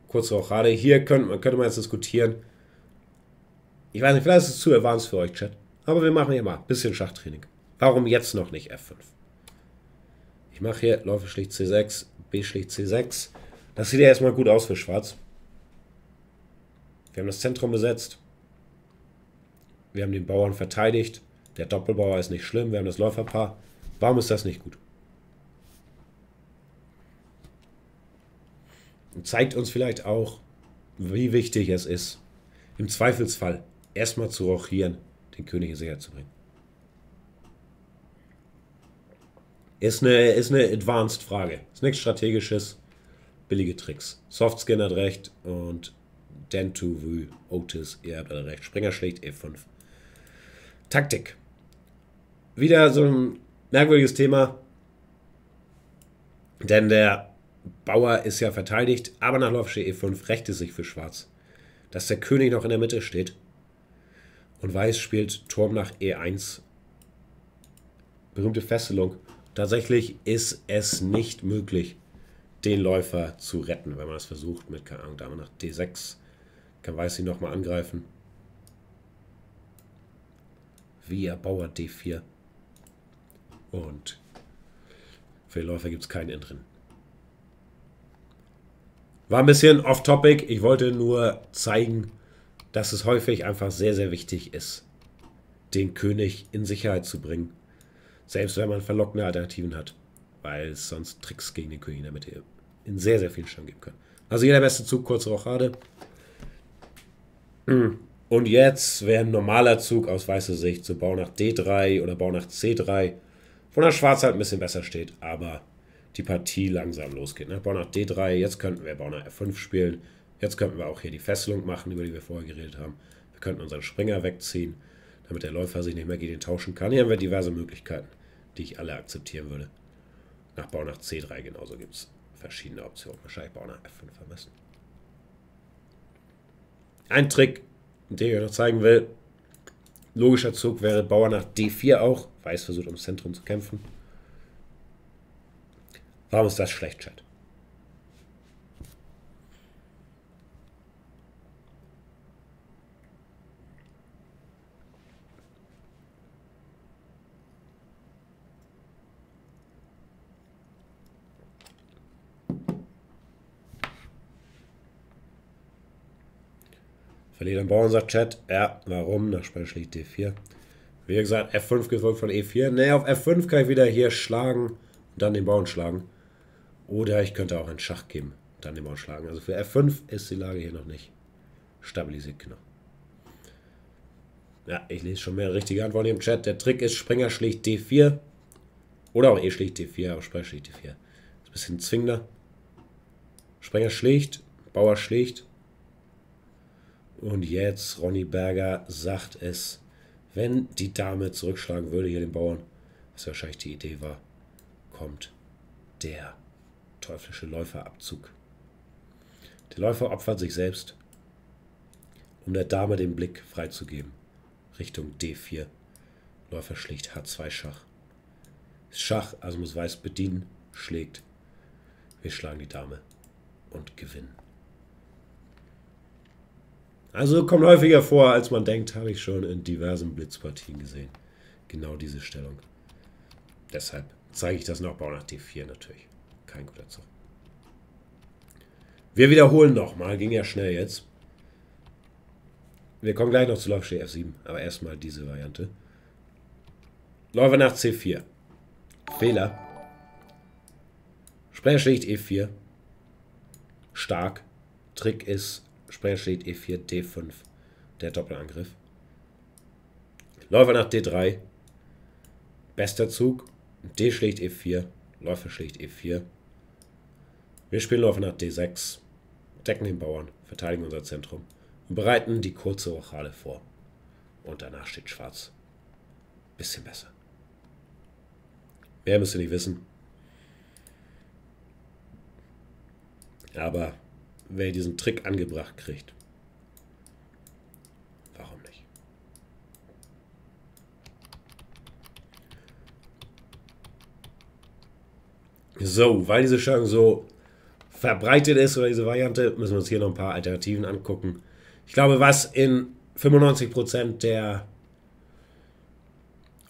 Kurze Rochade. Hier könnte man jetzt diskutieren. Ich weiß nicht, vielleicht ist es zu advanced für euch, Chat. Aber wir machen hier mal ein bisschen Schachtraining. Warum jetzt noch nicht F5? Ich mache hier Läufer schlicht C6, B schlicht C6. Das sieht ja erstmal gut aus für Schwarz. Wir haben das Zentrum besetzt. Wir haben den Bauern verteidigt. Der Doppelbauer ist nicht schlimm. Wir haben das Läuferpaar. Warum ist das nicht gut? Und zeigt uns vielleicht auch, wie wichtig es ist, im Zweifelsfall erstmal zu rochieren, den König in Sicherheit zu bringen. Ist eine Advanced Frage. Ist nichts Strategisches. Billige Tricks. Softskin hat recht und Dentu, Vue, Otis, ihr habt alle recht. Springer schlägt E5. Taktik. Wieder so ein merkwürdiges Thema. Denn der Bauer ist ja verteidigt, aber nach Läufer E5 rächt es sich für Schwarz, dass der König noch in der Mitte steht. Und Weiß spielt Turm nach E1. Berühmte Fesselung. Tatsächlich ist es nicht möglich, den Läufer zu retten, wenn man es versucht mit, keine Ahnung, Dame nach D6. Kann Weiß ihn nochmal angreifen. Via Bauer D4. Und für den Läufer gibt es keinen Inneren. War ein bisschen off-topic. Ich wollte nur zeigen, dass es häufig einfach sehr, sehr wichtig ist, den König in Sicherheit zu bringen. Selbst wenn man verlockende Alternativen hat. Weil es sonst Tricks gegen den König in der Mitte in sehr, sehr vielen Stand geben kann. Also hier der beste Zug, kurze Rochade. Und jetzt wäre ein normaler Zug aus weißer Sicht, so Bau nach D3 oder Bau nach C3, wo der Schwarz halt ein bisschen besser steht, aber die Partie langsam losgeht. Ne? Bau nach D3, jetzt könnten wir Bau nach F5 spielen. Jetzt könnten wir auch hier die Fesselung machen, über die wir vorher geredet haben. Wir könnten unseren Springer wegziehen, damit der Läufer sich nicht mehr gegen ihn tauschen kann. Hier haben wir diverse Möglichkeiten, die ich alle akzeptieren würde. Nach Bau nach C3 genauso gibt es verschiedene Optionen. Wahrscheinlich Bau nach F5 vermessen. Ein Trick, den ich euch noch zeigen will. logischer Zug wäre Bauer nach D4 auch. Weiß versucht ums Zentrum zu kämpfen. Warum ist das schlecht, Chat? Verliert den Bauern, sagt Chat. Ja, warum? Nach Spieler schlägt D4. Wie gesagt, F5 gefolgt von E4. Ne, auf F5 kann ich wieder hier schlagen und dann den Bauern schlagen. Oder ich könnte auch einen Schach geben und dann den Bauern schlagen. Also für F5 ist die Lage hier noch nicht stabilisiert genug. Ja, ich lese schon mehrere richtige Antworten im Chat. Der Trick ist, Springer schlägt D4. Oder auch E schlägt D4, aber Springer schlägt D4. Ist ein bisschen zwingender. Springer schlägt, Bauer schlägt. Und jetzt, Ronny Berger sagt es, wenn die Dame zurückschlagen würde, hier den Bauern, was wahrscheinlich die Idee war, kommt der teuflische Läuferabzug. Der Läufer opfert sich selbst, um der Dame den Blick freizugeben. Richtung D4. Läufer schlägt H2 Schach. Ist Schach, also muss Weiß bedienen, schlägt. Wir schlagen die Dame und gewinnen. Also kommt häufiger vor, als man denkt, habe ich schon in diversen Blitzpartien gesehen. Genau diese Stellung. Deshalb zeige ich das noch. Bauer nach D4 natürlich. Kein guter Zug. Wir wiederholen nochmal. Ging ja schnell jetzt. Wir kommen gleich noch zu Läufer F7. Aber erstmal diese Variante. Läufer nach C4. Fehler. Springer schlägt E4. Stark. Trick ist, Springer schlägt E4, D5. Der Doppelangriff. Läufer nach D3. Bester Zug. D schlägt E4. Läufer schlägt E4. Wir spielen Läufer nach D6. Decken den Bauern. Verteidigen unser Zentrum. Und bereiten die kurze Rochade vor. Und danach steht Schwarz. Bisschen besser. Mehr müsst ihr nicht wissen. Aber wer diesen Trick angebracht kriegt, warum nicht? So, weil diese Stellung so verbreitet ist, oder diese Variante, müssen wir uns hier noch ein paar Alternativen angucken. Ich glaube, was in 95% der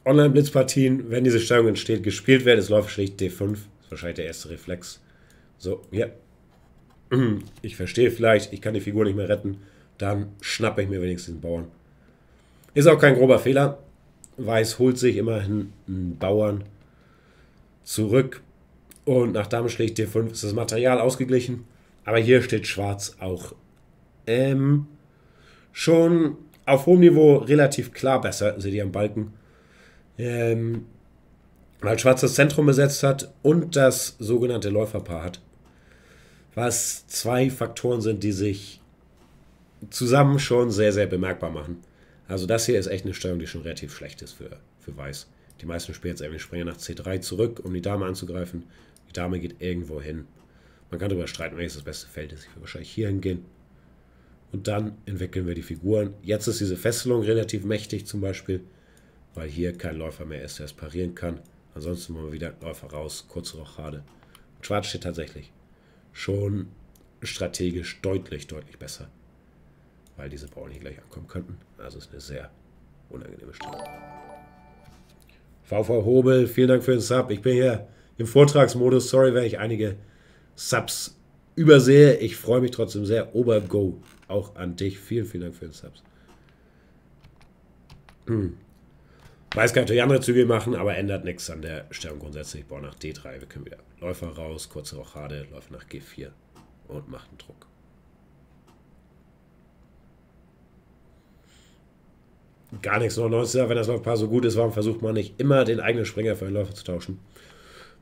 Online-Blitzpartien, wenn diese Stellung entsteht, gespielt wird, ist Läufer schlägt D5. Das ist wahrscheinlich der erste Reflex. So, ja. Ich verstehe vielleicht, ich kann die Figur nicht mehr retten. Dann schnappe ich mir wenigstens den Bauern. Ist auch kein grober Fehler. Weiß holt sich immerhin einen Bauern zurück. Und nach Dame schlägt D5 ist das Material ausgeglichen. Aber hier steht Schwarz auch schon auf hohem Niveau relativ klar besser. Seht ihr am Balken. Weil Schwarz das Zentrum besetzt hat und das sogenannte Läuferpaar hat. Was zwei Faktoren sind, die sich zusammen schon sehr, sehr bemerkbar machen. Also das hier ist echt eine Stellung, die schon relativ schlecht ist für Weiß. Die meisten spielen jetzt irgendwie Springer nach C3 zurück, um die Dame anzugreifen. Die Dame geht irgendwo hin. Man kann darüber streiten, welches das beste Feld ist. Ich würde wahrscheinlich hier hingehen. Und dann entwickeln wir die Figuren. Jetzt ist diese Fesselung relativ mächtig zum Beispiel, weil hier kein Läufer mehr ist, der es parieren kann. Ansonsten machen wir wieder Läufer raus, kurze Rochade. Und Schwarz steht tatsächlich schon strategisch deutlich, deutlich besser, weil diese Bauern hier gleich ankommen könnten. Also ist eine sehr unangenehme Stellung. VV Hobel, vielen Dank für den Sub. Ich bin hier im Vortragsmodus. Sorry, wenn ich einige Subs übersehe. Ich freue mich trotzdem sehr. Obergo, auch an dich. Vielen, vielen Dank für den Subs. Weiß kann natürlich andere Züge machen, aber ändert nichts an der Stellung grundsätzlich. Bauer nach D3. Wir können wieder Läufer raus, kurze Rochade, Läufer nach G4 und machen Druck. Gar nichts noch Neues. Wenn das Läuferpaar so gut ist, warum versucht man nicht immer den eigenen Springer für einen Läufer zu tauschen?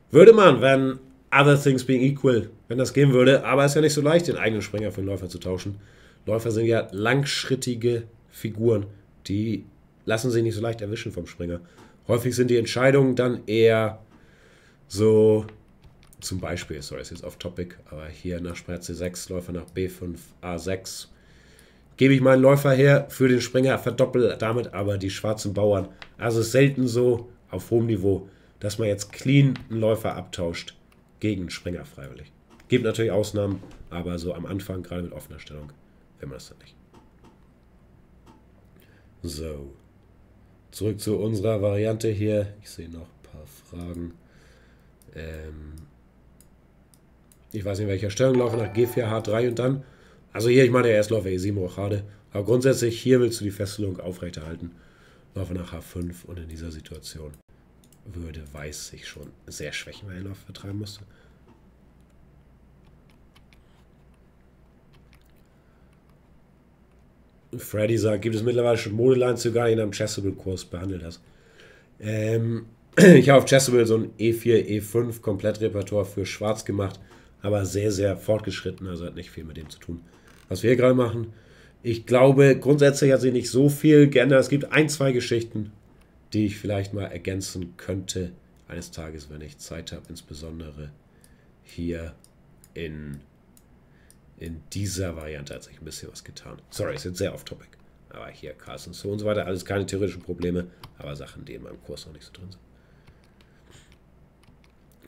Würde man, wenn other things being equal, wenn das gehen würde, aber es ist ja nicht so leicht, den eigenen Springer für einen Läufer zu tauschen. Läufer sind ja langschrittige Figuren, die lassen sich nicht so leicht erwischen vom Springer. Häufig sind die Entscheidungen dann eher so, zum Beispiel, sorry, ist jetzt off topic, aber hier nach Springer C6, Läufer nach B5, A6. gebe ich meinen Läufer her für den Springer, verdoppel damit aber die schwarzen Bauern. Also es ist selten so auf hohem Niveau, dass man jetzt clean einen Läufer abtauscht gegen einen Springer freiwillig. Gibt natürlich Ausnahmen, aber so am Anfang, gerade mit offener Stellung, will man das dann nicht. So. Zurück zu unserer Variante hier. Ich sehe noch ein paar Fragen. Ich weiß nicht, in welcher Stellung laufe, nach G4, H3 und dann. Also hier, ich meine, erst Läufer E7, Rochade. Aber grundsätzlich, hier willst du die Fesselung aufrechterhalten. Läufer nach H5 und in dieser Situation würde Weiß sich schon sehr schwächen, wenn er Läufer vertreiben müsste. Freddy sagt, gibt es mittlerweile schon Modelines, die du gar nicht in einem Chessable-Kurs behandelt hast? Ich habe auf Chessable so ein E4, E5 Komplettrepertoire für Schwarz gemacht, aber sehr, sehr fortgeschritten, also hat nicht viel mit dem zu tun, was wir hier gerade machen. Ich glaube, grundsätzlich hat sich nicht so viel geändert. Es gibt ein, zwei Geschichten, die ich vielleicht mal ergänzen könnte eines Tages, wenn ich Zeit habe, insbesondere hier in dieser Variante hat sich ein bisschen was getan. Sorry, ist jetzt sehr off-topic. Aber hier Carlsen so und so weiter, alles keine theoretischen Probleme, aber Sachen, die in meinem Kurs noch nicht so drin sind.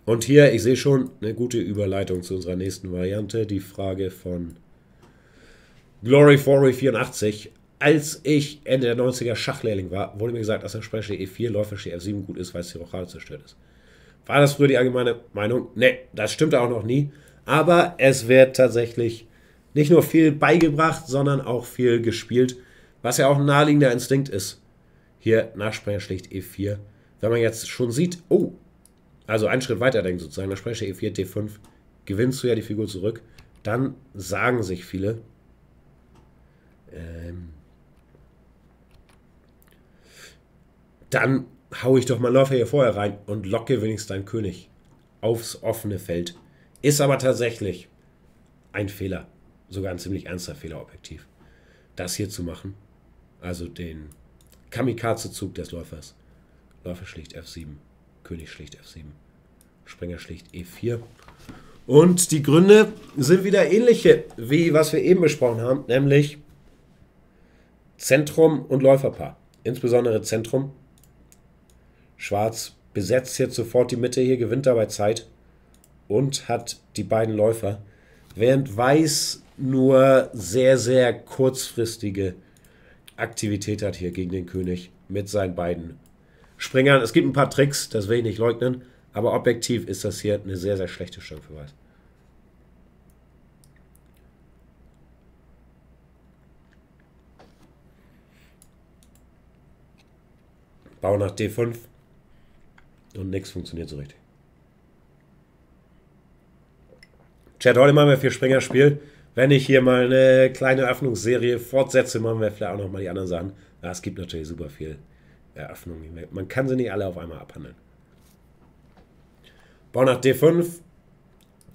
Und hier, ich sehe schon eine gute Überleitung zu unserer nächsten Variante. Die Frage von Glory484. Als ich Ende der 90er Schachlehrling war, wurde mir gesagt, dass der Sprecher E4, Läufer E7 gut ist, weil es die Rochade zerstört ist. War das früher die allgemeine Meinung? Ne, das stimmte auch noch nie. Aber es wird tatsächlich nicht nur viel beigebracht, sondern auch viel gespielt, was ja auch ein naheliegender Instinkt ist. Hier Nachsprecher schlicht E4. Wenn man jetzt schon sieht, oh, also einen Schritt weiter denkt sozusagen, Nachsprecher E4, D5, gewinnst du ja die Figur zurück, dann sagen sich viele, dann haue ich doch mal Läufer hier vorher rein und locke wenigstens deinen König aufs offene Feld. Ist aber tatsächlich ein Fehler, sogar ein ziemlich ernster Fehler objektiv, das hier zu machen. Also den Kamikaze-Zug des Läufers. Läufer schlicht F7, König schlicht F7, Springer schlicht E4. Und die Gründe sind wieder ähnliche, wie was wir eben besprochen haben, nämlich Zentrum und Läuferpaar. Insbesondere Zentrum. Schwarz besetzt jetzt sofort die Mitte hier, gewinnt dabei Zeit und hat die beiden Läufer, während Weiß nur sehr, sehr kurzfristige Aktivität hat hier gegen den König mit seinen beiden Springern. Es gibt ein paar Tricks, das will ich nicht leugnen, aber objektiv ist das hier eine sehr, sehr schlechte Stellung für Weiß. Bau nach D5 und nichts funktioniert so richtig. Chat, heute machen wir 4 Springer-Spiel. Wenn ich hier mal eine kleine Eröffnungsserie fortsetze, machen wir vielleicht auch noch mal die anderen Sachen. Ja, es gibt natürlich super viel Eröffnungen. Man kann sie nicht alle auf einmal abhandeln. Bau nach D5.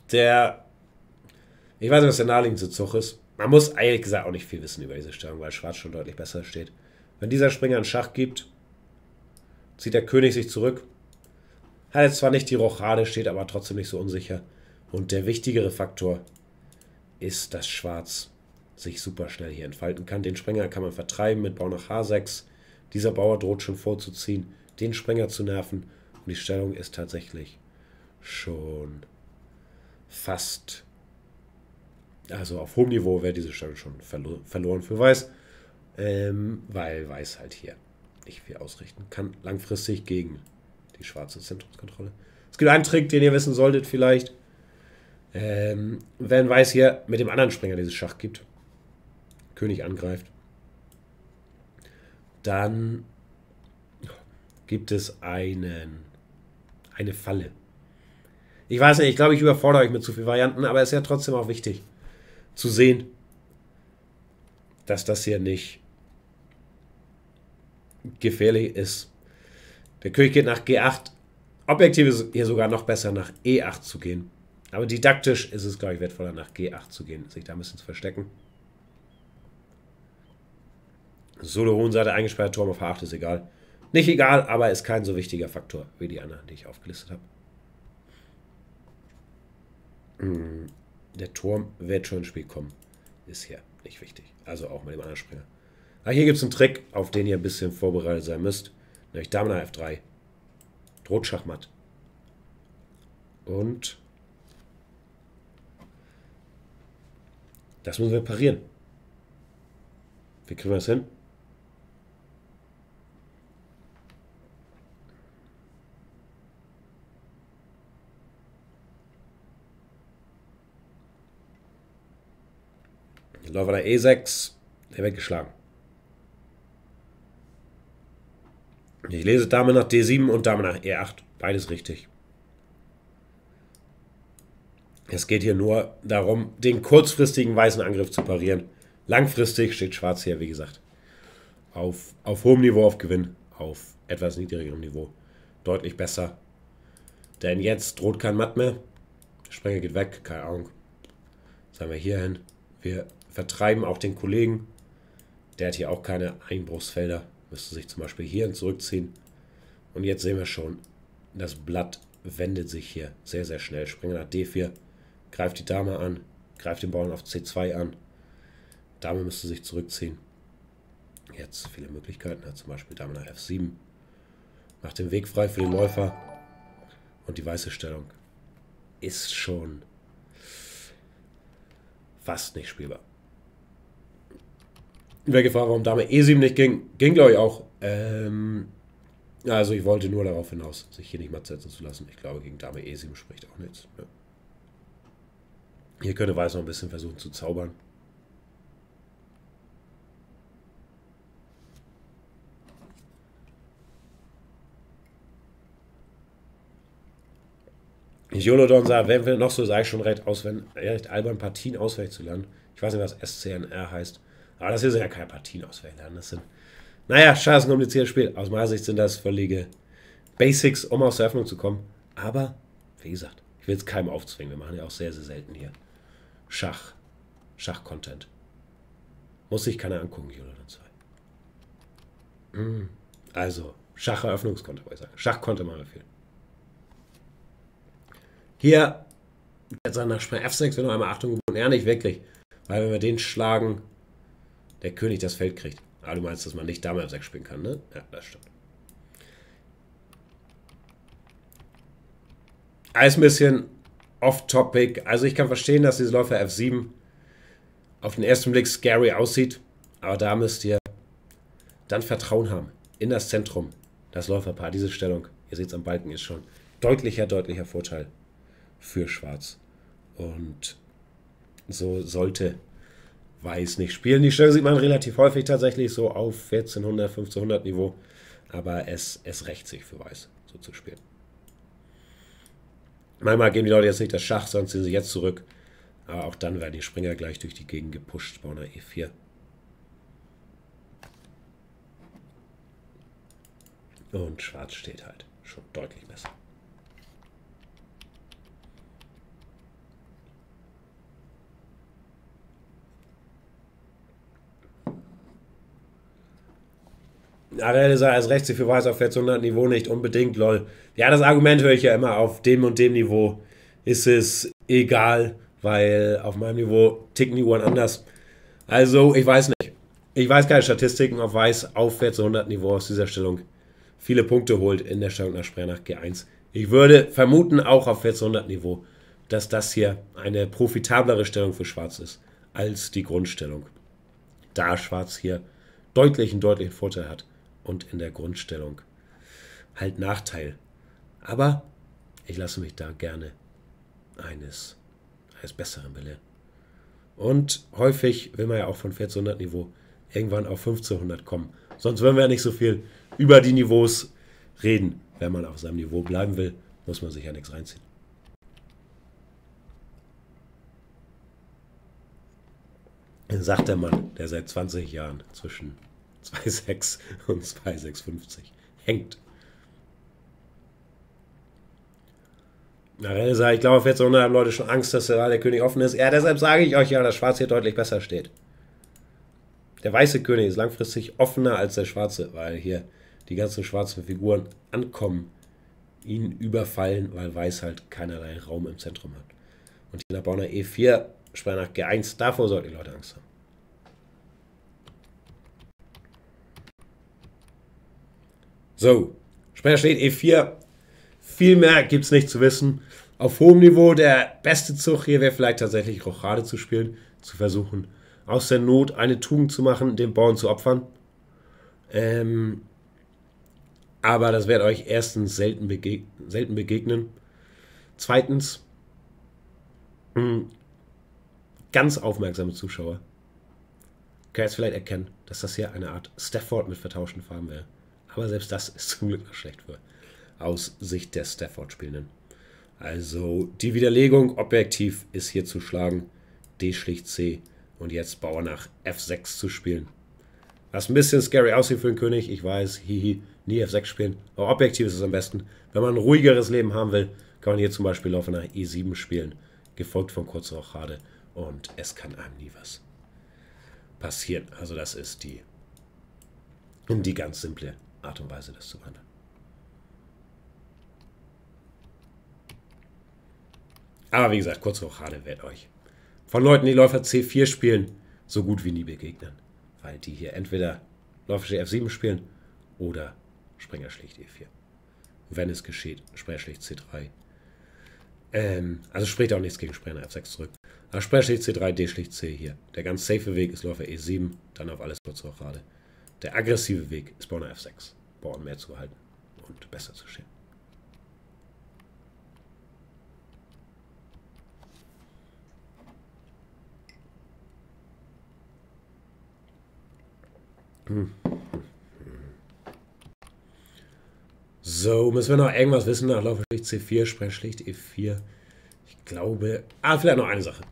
Ich weiß nicht, was der naheliegendste Zug ist. Man muss ehrlich gesagt auch nicht viel wissen über diese Stellung, weil Schwarz schon deutlich besser steht. Wenn dieser Springer einen Schach gibt, zieht der König sich zurück. Hat jetzt zwar nicht die Rochade, steht aber trotzdem nicht so unsicher. Und der wichtigere Faktor ist, dass Schwarz sich super schnell hier entfalten kann. Den Springer kann man vertreiben mit Bau nach H6. Dieser Bauer droht schon vorzuziehen, den Springer zu nerven. Und die Stellung ist tatsächlich schon fast, also auf hohem Niveau wäre diese Stellung schon verloren für Weiß, weil Weiß halt hier nicht viel ausrichten kann, langfristig gegen die schwarze Zentrumskontrolle. Es gibt einen Trick, den ihr wissen solltet vielleicht, wenn Weiß hier mit dem anderen Springer dieses Schach gibt, König angreift, dann gibt es eine Falle. Ich weiß nicht, ich glaube, ich überfordere euch mit zu vielen Varianten, aber es ist ja trotzdem auch wichtig zu sehen, dass das hier nicht gefährlich ist. Der König geht nach G8. Objektiv ist hier sogar noch besser, nach E8 zu gehen. Aber didaktisch ist es, glaube ich, wertvoller, nach G8 zu gehen, sich da ein bisschen zu verstecken. Solo hohen Seite eingesperrt, Turm auf H8 ist egal. Nicht egal, aber ist kein so wichtiger Faktor wie die anderen, die ich aufgelistet habe. Der Turm wird schon ins Spiel kommen. Ist hier nicht wichtig. Also auch mit dem anderen Springer. Aber hier gibt es einen Trick, auf den ihr ein bisschen vorbereitet sein müsst. Nämlich Dame nach F3. Droht Schachmatt. Und das müssen wir parieren. Wie kriegen wir das hin? Läufer der E6, der weggeschlagen. Ich lese Dame nach D7 und Dame nach E8. Beides richtig. Es geht hier nur darum, den kurzfristigen weißen Angriff zu parieren. Langfristig steht Schwarz hier, wie gesagt, auf hohem Niveau auf Gewinn, auf etwas niedrigerem Niveau. Deutlich besser. Denn jetzt droht kein Matt mehr. Der Springer geht weg, keine Ahnung. Sagen wir hier hin. Wir vertreiben auch den Kollegen. Der hat hier auch keine Einbruchsfelder. Müsste sich zum Beispiel hierhin zurückziehen. Und jetzt sehen wir schon, das Blatt wendet sich hier sehr, sehr schnell. Springer nach D4, greift die Dame an, greift den Bauern auf C2 an. Dame müsste sich zurückziehen. Jetzt viele Möglichkeiten, hat zum Beispiel Dame nach F7. Macht den Weg frei für den Läufer. Und die weiße Stellung ist schon fast nicht spielbar. Wer gefragt, warum Dame E7 nicht ging, ging glaube ich auch. Also ich wollte nur darauf hinaus, sich hier nicht matt setzen zu lassen. Ich glaube, gegen Dame E7 spricht auch nichts. Ja. Hier könnte Weiß noch ein bisschen versuchen zu zaubern. Jolodon sagt, wenn wir noch so, sei ich schon recht albern, Partien auswendig zu lernen. Ich weiß nicht, was SCNR heißt. Aber das hier sind ja keine Partien auswendig lernen. Das sind, naja, scheiße, ein kompliziertes Spiel. Aus meiner Sicht sind das völlige Basics, um aus der Öffnung zu kommen. Aber, wie gesagt, ich will es keinem aufzwingen. Wir machen ja auch sehr, sehr selten hier Schach-Content. Muss sich keiner angucken, Jolodon 2. Also, Schacheröffnungskonto, wollte ich sagen. Schachkonto machen wir viel. Hier, jetzt nach Springer F6 wird noch einmal Achtung geboten. Ja, nicht wirklich. Weil wenn wir den schlagen, der König das Feld kriegt. Aber du meinst, dass man nicht Dame F6 spielen kann, ne? Ja, das stimmt. Alles ein bisschen off-topic. Also ich kann verstehen, dass diese Läufer F7 auf den ersten Blick scary aussieht. Aber da müsst ihr dann Vertrauen haben in das Zentrum. Das Läuferpaar, diese Stellung, ihr seht es am Balken, ist schon deutlicher Vorteil für Schwarz. Und so sollte Weiß nicht spielen. Die Stellung sieht man relativ häufig tatsächlich so auf 1400, 1500 Niveau. Aber es rächt sich für Weiß, so zu spielen. Manchmal geben die Leute jetzt nicht das Schach, sonst sind sie jetzt zurück. Aber auch dann werden die Springer gleich durch die Gegend gepusht. Bauer nach E4. Und Schwarz steht halt schon deutlich besser. Arelle sagt, es rächt sich für Weiß auf 1400 Niveau nicht unbedingt, lol. Ja, das Argument höre ich ja immer, auf dem und dem Niveau ist es egal, weil auf meinem Niveau ticken die Uhren anders. Also, ich weiß nicht. Ich weiß keine Statistiken, ob Weiß auf 1400 Niveau aus dieser Stellung viele Punkte holt in der Stellung nach Springer nach G1. Ich würde vermuten, auch auf 1400 Niveau, dass das hier eine profitablere Stellung für Schwarz ist als die Grundstellung. Da Schwarz hier deutlichen Vorteil hat und in der Grundstellung halt Nachteil. Aber ich lasse mich da gerne eines Besseren belehren. Und häufig will man ja auch von 1400 Niveau irgendwann auf 1500 kommen. Sonst würden wir ja nicht so viel über die Niveaus reden. Wenn man auf seinem Niveau bleiben will, muss man sich ja nichts reinziehen. Sagt der Mann, der seit 20 Jahren zwischen 2,6 und 2,650 hängt. Na, ich glaube, auf 1400 haben Leute schon Angst, dass der König offen ist. Ja, deshalb sage ich euch ja, dass Schwarz hier deutlich besser steht. Der weiße König ist langfristig offener als der schwarze, weil hier die ganzen schwarzen Figuren ankommen, ihn überfallen, weil Weiß halt keinerlei Raum im Zentrum hat. Und hier nach Bauer nach E4, Springer nach G1, davor sollten die Leute Angst haben. So, Springer schlägt E4. Viel mehr gibt es nicht zu wissen. Auf hohem Niveau der beste Zug hier wäre vielleicht tatsächlich Rochade zu spielen, zu versuchen, aus der Not eine Tugend zu machen, den Bauern zu opfern. Aber das wird euch erstens selten begegnen. Zweitens, ganz aufmerksame Zuschauer können jetzt vielleicht erkennen, dass das hier eine Art Stafford mit vertauschten Farben wäre. Aber selbst das ist zum Glück noch schlecht für aus Sicht der Stafford-Spielenden. Also die Widerlegung objektiv ist hier zu schlagen. D schlicht C und jetzt Bauer nach F6 zu spielen. Was ein bisschen scary aussieht für den König, ich weiß, hihi, nie F6 spielen. Aber objektiv ist es am besten. Wenn man ein ruhigeres Leben haben will, kann man hier zum Beispiel Läufer nach E7 spielen, gefolgt von kurzer Rochade und es kann einem nie was passieren. Also das ist die ganz simple Art und Weise, das zu behandeln. Aber wie gesagt, kurze Rochade wird euch von Leuten, die Läufer C4 spielen, so gut wie nie begegnen. Weil die hier entweder Läufer F7 spielen oder Springer schlicht E4. Wenn es geschieht, Springer schlicht C3. Also spricht auch nichts gegen Springer F6 zurück. Aber Springer schlicht C3, D schlicht C hier. Der ganz safe Weg ist Läufer E7, dann auf alles kurze Rochade. Der aggressive Weg ist Bauern F6. Bauern mehr zu halten und besser zu stehen. So, müssen wir noch irgendwas wissen nach Läufer schlicht C4, Springer schlicht E4. Ich glaube, vielleicht noch eine Sache.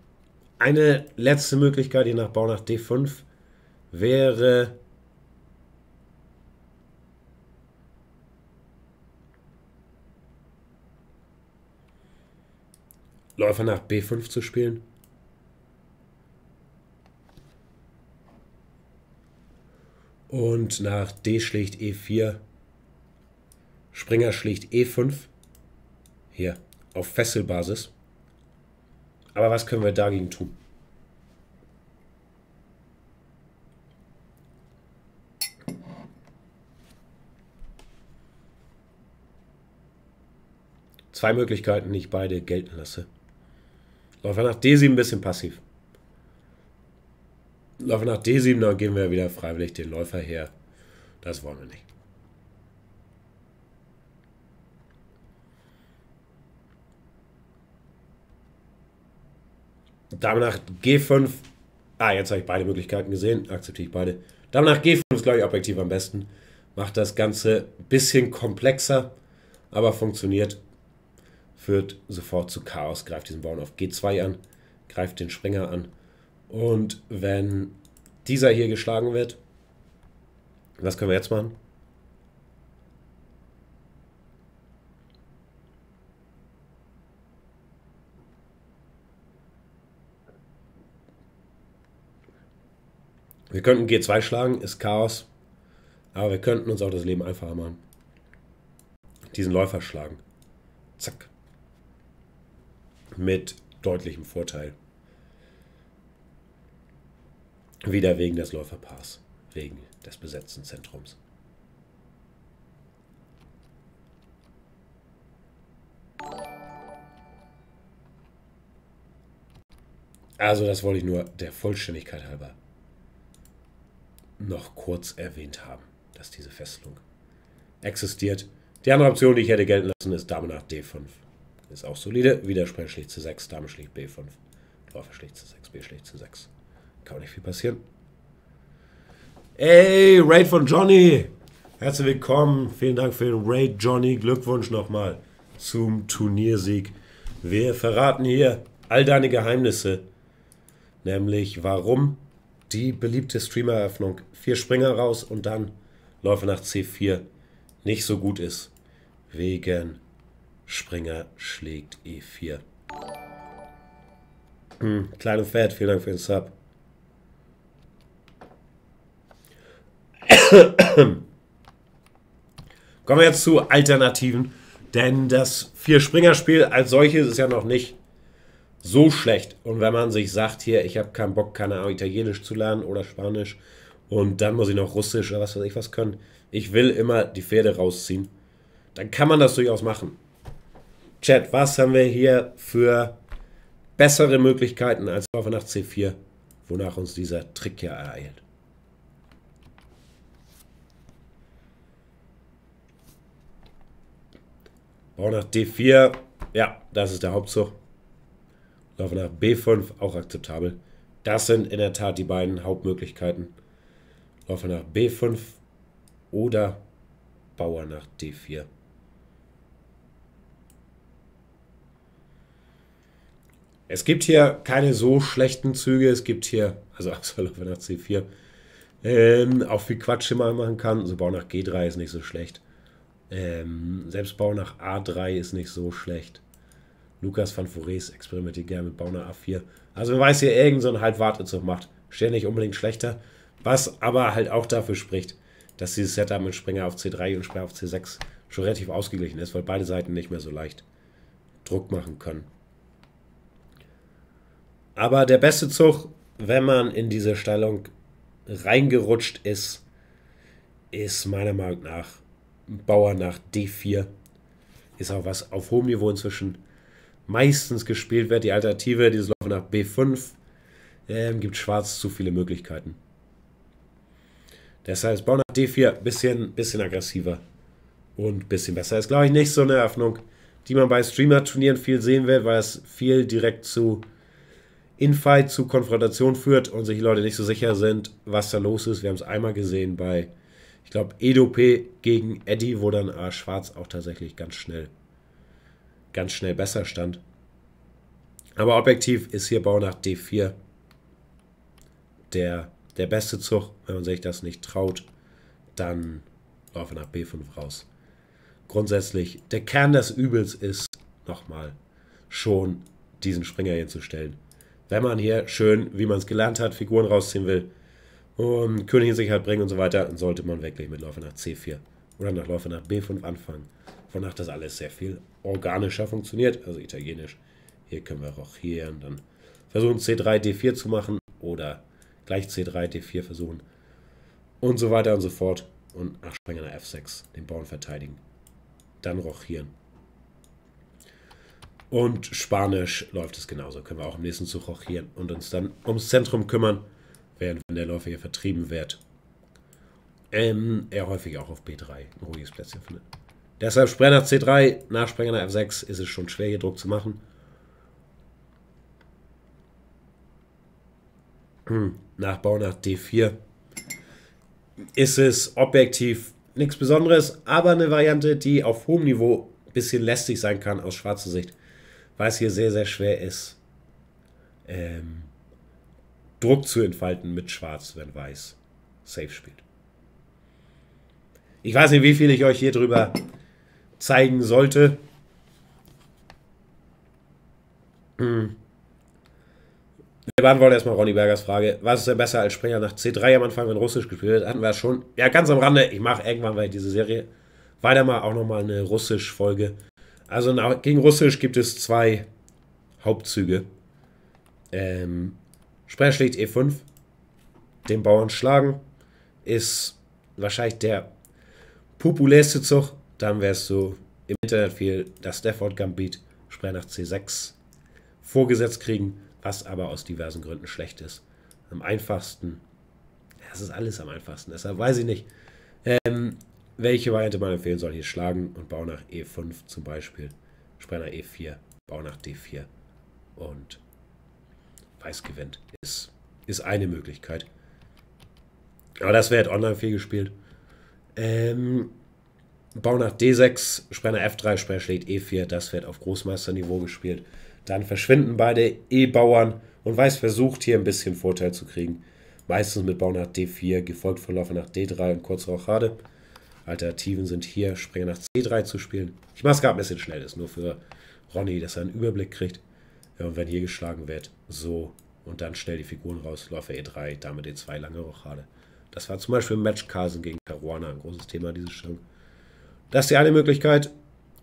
Eine letzte Möglichkeit, je nach Bau nach D5, wäre Läufer nach B5 zu spielen. Und nach D schlicht E4, Springer schlicht E5. Hier, auf Fesselbasis. Aber was können wir dagegen tun? Zwei Möglichkeiten, die ich beide gelten lasse. Läufer nach D7 ein bisschen passiv. Läufer nach D7, dann geben wir wieder freiwillig den Läufer her. Das wollen wir nicht. Dame nach G5. Jetzt habe ich beide Möglichkeiten gesehen. Akzeptiere ich beide. Dame nach G5 ist, glaube ich, objektiv am besten. Macht das Ganze ein bisschen komplexer, aber funktioniert. Führt sofort zu Chaos. Greift diesen Bauern auf G2 an. Greift den Springer an. Und wenn dieser hier geschlagen wird, was können wir jetzt machen? Wir könnten G2 schlagen, ist Chaos. Aber wir könnten uns auch das Leben einfacher machen. Diesen Läufer schlagen. Zack. Mit deutlichem Vorteil. Wieder wegen des Läuferpaars. Wegen des besetzten Zentrums. Also das wollte ich nur der Vollständigkeit halber noch kurz erwähnt haben, dass diese Fesselung existiert. Die andere Option, die ich hätte gelten lassen, ist Dame nach D5. Ist auch solide. Wieder Springer schlicht C6, Dame schlicht B5. Läufer schlicht C6, B schlicht C6. Kann auch nicht viel passieren. Ey, Raid von Johnny! Herzlich willkommen. Vielen Dank für den Raid, Johnny. Glückwunsch nochmal zum Turniersieg. Wir verraten hier all deine Geheimnisse. Nämlich, warum die beliebte Streamer-Eröffnung 4 Springer raus und dann Läufer nach C4 nicht so gut ist. Wegen Springer schlägt E4. Klein und fett, vielen Dank für den Sub. Kommen wir jetzt zu Alternativen, denn das 4-Springer-Spiel als solches ist ja noch nicht so schlecht. Und wenn man sich sagt, hier, ich habe keinen Bock, keine Ahnung, Italienisch zu lernen oder Spanisch Und dann muss ich noch Russisch oder was weiß ich was können. Ich will immer die Pferde rausziehen. Dann kann man das durchaus machen. Chat, was haben wir hier für bessere Möglichkeiten als Läufer nach C4, wonach uns dieser Trick hier ereilt? Bau nach D4, ja, das ist der Hauptzug. Läufer nach B5, auch akzeptabel. Das sind in der Tat die beiden Hauptmöglichkeiten. Läufer nach B5 oder Bauer nach D4. Es gibt hier keine so schlechten Züge. Es gibt hier, also Läufer nach C4, auch viel Quatsch, den man machen kann. So Bau nach G3 ist nicht so schlecht. Selbst Bau nach A3 ist nicht so schlecht. Lukas van Fourés experimentiert gerne mit Bau nach A4. Also man weiß hier, irgend so ein Halbwartezug macht. Steht nicht unbedingt schlechter. Was aber halt auch dafür spricht, dass dieses Setup mit Springer auf C3 und Springer auf C6 schon relativ ausgeglichen ist, weil beide Seiten nicht mehr so leicht Druck machen können. Aber der beste Zug, wenn man in diese Stellung reingerutscht ist, ist meiner Meinung nach Bauer nach D4. Ist auch was auf hohem Niveau inzwischen meistens gespielt wird. Die Alternative, dieses Läufer nach B5, gibt Schwarz zu viele Möglichkeiten. Deshalb ist Bau nach D4 bisschen aggressiver und ein bisschen besser. Ist, glaube ich, nicht so eine Eröffnung, die man bei Streamer-Turnieren viel sehen wird, weil es viel direkt zu Infight, zu Konfrontation führt und sich die Leute nicht so sicher sind, was da los ist. Wir haben es einmal gesehen bei, ich glaube, Edo P gegen Eddie, wo dann Schwarz auch tatsächlich ganz schnell besser stand. Aber objektiv ist hier Bau nach D4 der beste Zug. Wenn man sich das nicht traut, dann laufe nach B5 raus. Grundsätzlich, der Kern des Übels ist, nochmal, schon diesen Springer hinzustellen. Wenn man hier schön, wie man es gelernt hat, Figuren rausziehen will und König in Sicherheit bringen und so weiter, dann sollte man wirklich mit Läufer nach C4 oder nach Läufer nach B5 anfangen. Wonach das alles sehr viel organischer funktioniert, also italienisch. Hier können wir rochieren, dann versuchen C3, D4 zu machen oder gleich C3, D4 versuchen und so weiter und so fort. Und nach Springer nach F6 den Bauern verteidigen. Dann rochieren. Und Spanisch läuft es genauso. Können wir auch im nächsten Zug rochieren und uns dann ums Zentrum kümmern, während wenn der Läufer hier vertrieben wird, er häufig auch auf B3 ein ruhiges Plätzchen findet. Deshalb Springer nach C3, nach Springer nach F6 ist es schon schwer, hier Druck zu machen. Nach Bau nach D4 ist es objektiv nichts Besonderes, aber eine Variante, die auf hohem Niveau ein bisschen lästig sein kann aus schwarzer Sicht, weil es hier sehr, sehr schwer ist, Druck zu entfalten mit Schwarz, wenn Weiß safe spielt. Ich weiß nicht, wie viel ich euch hier drüber zeigen sollte. Wir beantworten erstmal Ronny Bergers Frage. Was ist denn besser als Springer nach C3 am Anfang, wenn Russisch gespielt wird? Hatten wir schon. Ja, ganz am Rande. Ich mache irgendwann bei dieser Serie weiter mal auch nochmal eine Russisch-Folge. Also gegen Russisch gibt es zwei Hauptzüge. Springer schlägt E5. Den Bauern schlagen. Ist wahrscheinlich der populärste Zug. Dann wäre es so im Internet viel das Stafford Gambit. Springer nach C6 vorgesetzt kriegen. Was aber aus diversen Gründen schlecht ist. Am einfachsten, das ist alles am einfachsten, deshalb weiß ich nicht, welche Variante man empfehlen soll. Hier schlagen und Bau nach E5 zum Beispiel, Springer nach E4, Bau nach D4 und Weiß gewinnt. Ist eine Möglichkeit. Aber das wird online viel gespielt. Bau nach D6, Springer nach F3, Springer schlägt E4, das wird auf Großmeisterniveau gespielt. Dann verschwinden beide E-Bauern und Weiß versucht hier ein bisschen Vorteil zu kriegen. Meistens mit Bau nach D4, gefolgt von Läufer nach D3 und kurze Rochade. Alternativen sind hier, Springer nach C3 zu spielen. Ich mache es gerade ein bisschen schnell, ist nur für Ronny, dass er einen Überblick kriegt. Ja, und wenn hier geschlagen wird, so und dann schnell die Figuren raus, Läufer E3, Dame D2, lange Rochade. Das war zum Beispiel im Match Carlsen gegen Caruana ein großes Thema, diese Stellung. Das ist die eine Möglichkeit.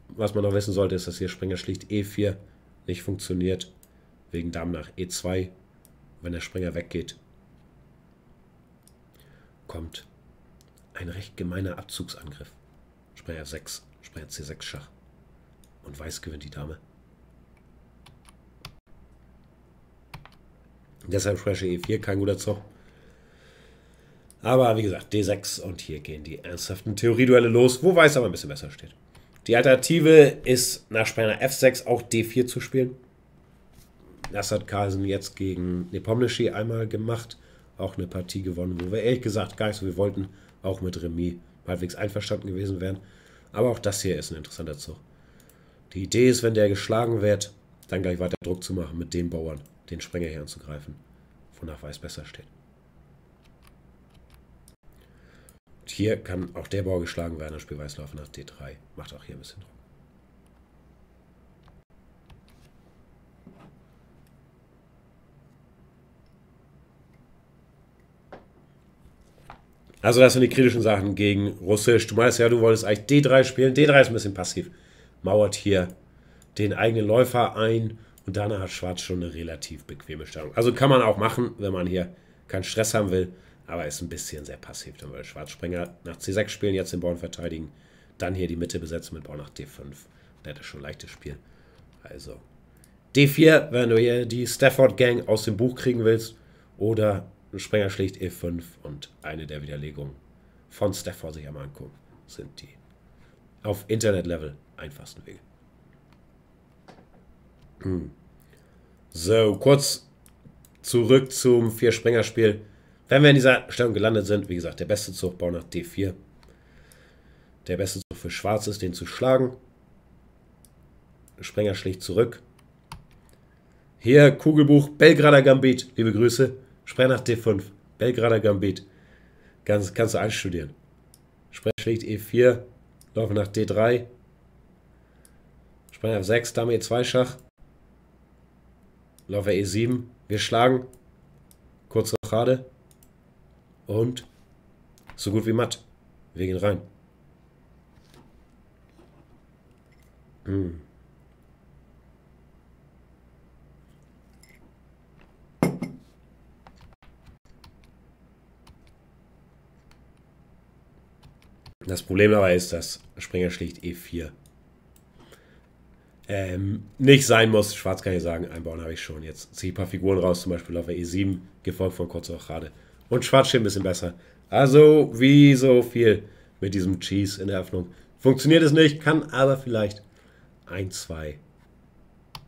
Was man noch wissen sollte, ist, dass hier Springer schlicht E4 nicht funktioniert, wegen Dame nach E2, wenn der Springer weggeht. kommt ein recht gemeiner Abzugsangriff. Springer F6, Springer C6 Schach. Und Weiß gewinnt die Dame. Deshalb Springer E4, kein guter Zug. Aber wie gesagt, D6 und hier gehen die ernsthaften Theorieduelle los, wo Weiß aber ein bisschen besser steht. Die Alternative ist nach Springer F6 auch D4 zu spielen. Das hat Carlsen jetzt gegen Nepomniachtchi einmal gemacht. Auch eine Partie gewonnen, wo wir ehrlich gesagt gar nicht so viel wollten. Auch mit Remis halbwegs einverstanden gewesen wären. Aber auch das hier ist ein interessanter Zug. Die Idee ist, wenn der geschlagen wird, dann gleich weiter Druck zu machen mit den Bauern, den Springer hier anzugreifen, wonach Weiß besser steht. Und hier kann auch der Bauer geschlagen werden, dann spielt Weiß Läufe nach D3. Macht auch hier ein bisschen Druck. Also das sind die kritischen Sachen gegen Russisch. Du meinst ja, du wolltest eigentlich D3 spielen. D3 ist ein bisschen passiv. Mauert hier den eigenen Läufer ein und danach hat Schwarz schon eine relativ bequeme Stellung. Also kann man auch machen, wenn man hier keinen Stress haben will, aber ist ein bisschen sehr passiv. Dann würde Schwarzspringer nach C6 spielen, jetzt den Bauern verteidigen, dann hier die Mitte besetzen mit Bauern nach D5. Der hätte schon ein leichtes Spiel. Also D4, wenn du hier die Stafford Gang aus dem Buch kriegen willst, oder Springer schlicht E5 und eine der Widerlegungen von Stafford sich einmal angucken, sind die auf Internet-Level einfachsten Wege. So, kurz zurück zum Vier-Springer-Spiel. Wenn wir in dieser Stellung gelandet sind, wie gesagt, der beste Zug, Bauer nach D4. Der beste Zug für Schwarz ist, den zu schlagen. Springer schlicht zurück. Hier Kugelbuch, Belgrader Gambit, liebe Grüße. Springer nach D5, Belgrader Gambit. Kannst du einstudieren. Springer schlicht E4, Läufe nach D3. Springer F6, Dame E2 Schach. Läufer E7, wir schlagen. Kurze Rochade. Und so gut wie matt. Wir gehen rein. Das Problem dabei ist, dass Springer schlicht E4 nicht sein muss. Schwarz kann ich sagen, einen Bauern habe ich schon. Jetzt ziehe ich ein paar Figuren raus, zum Beispiel auf E7, gefolgt von kurzer Rochade. Und Schwarz steht ein bisschen besser. Also, wie so viel mit diesem Cheese in der Öffnung. Funktioniert es nicht, kann aber vielleicht 1, 2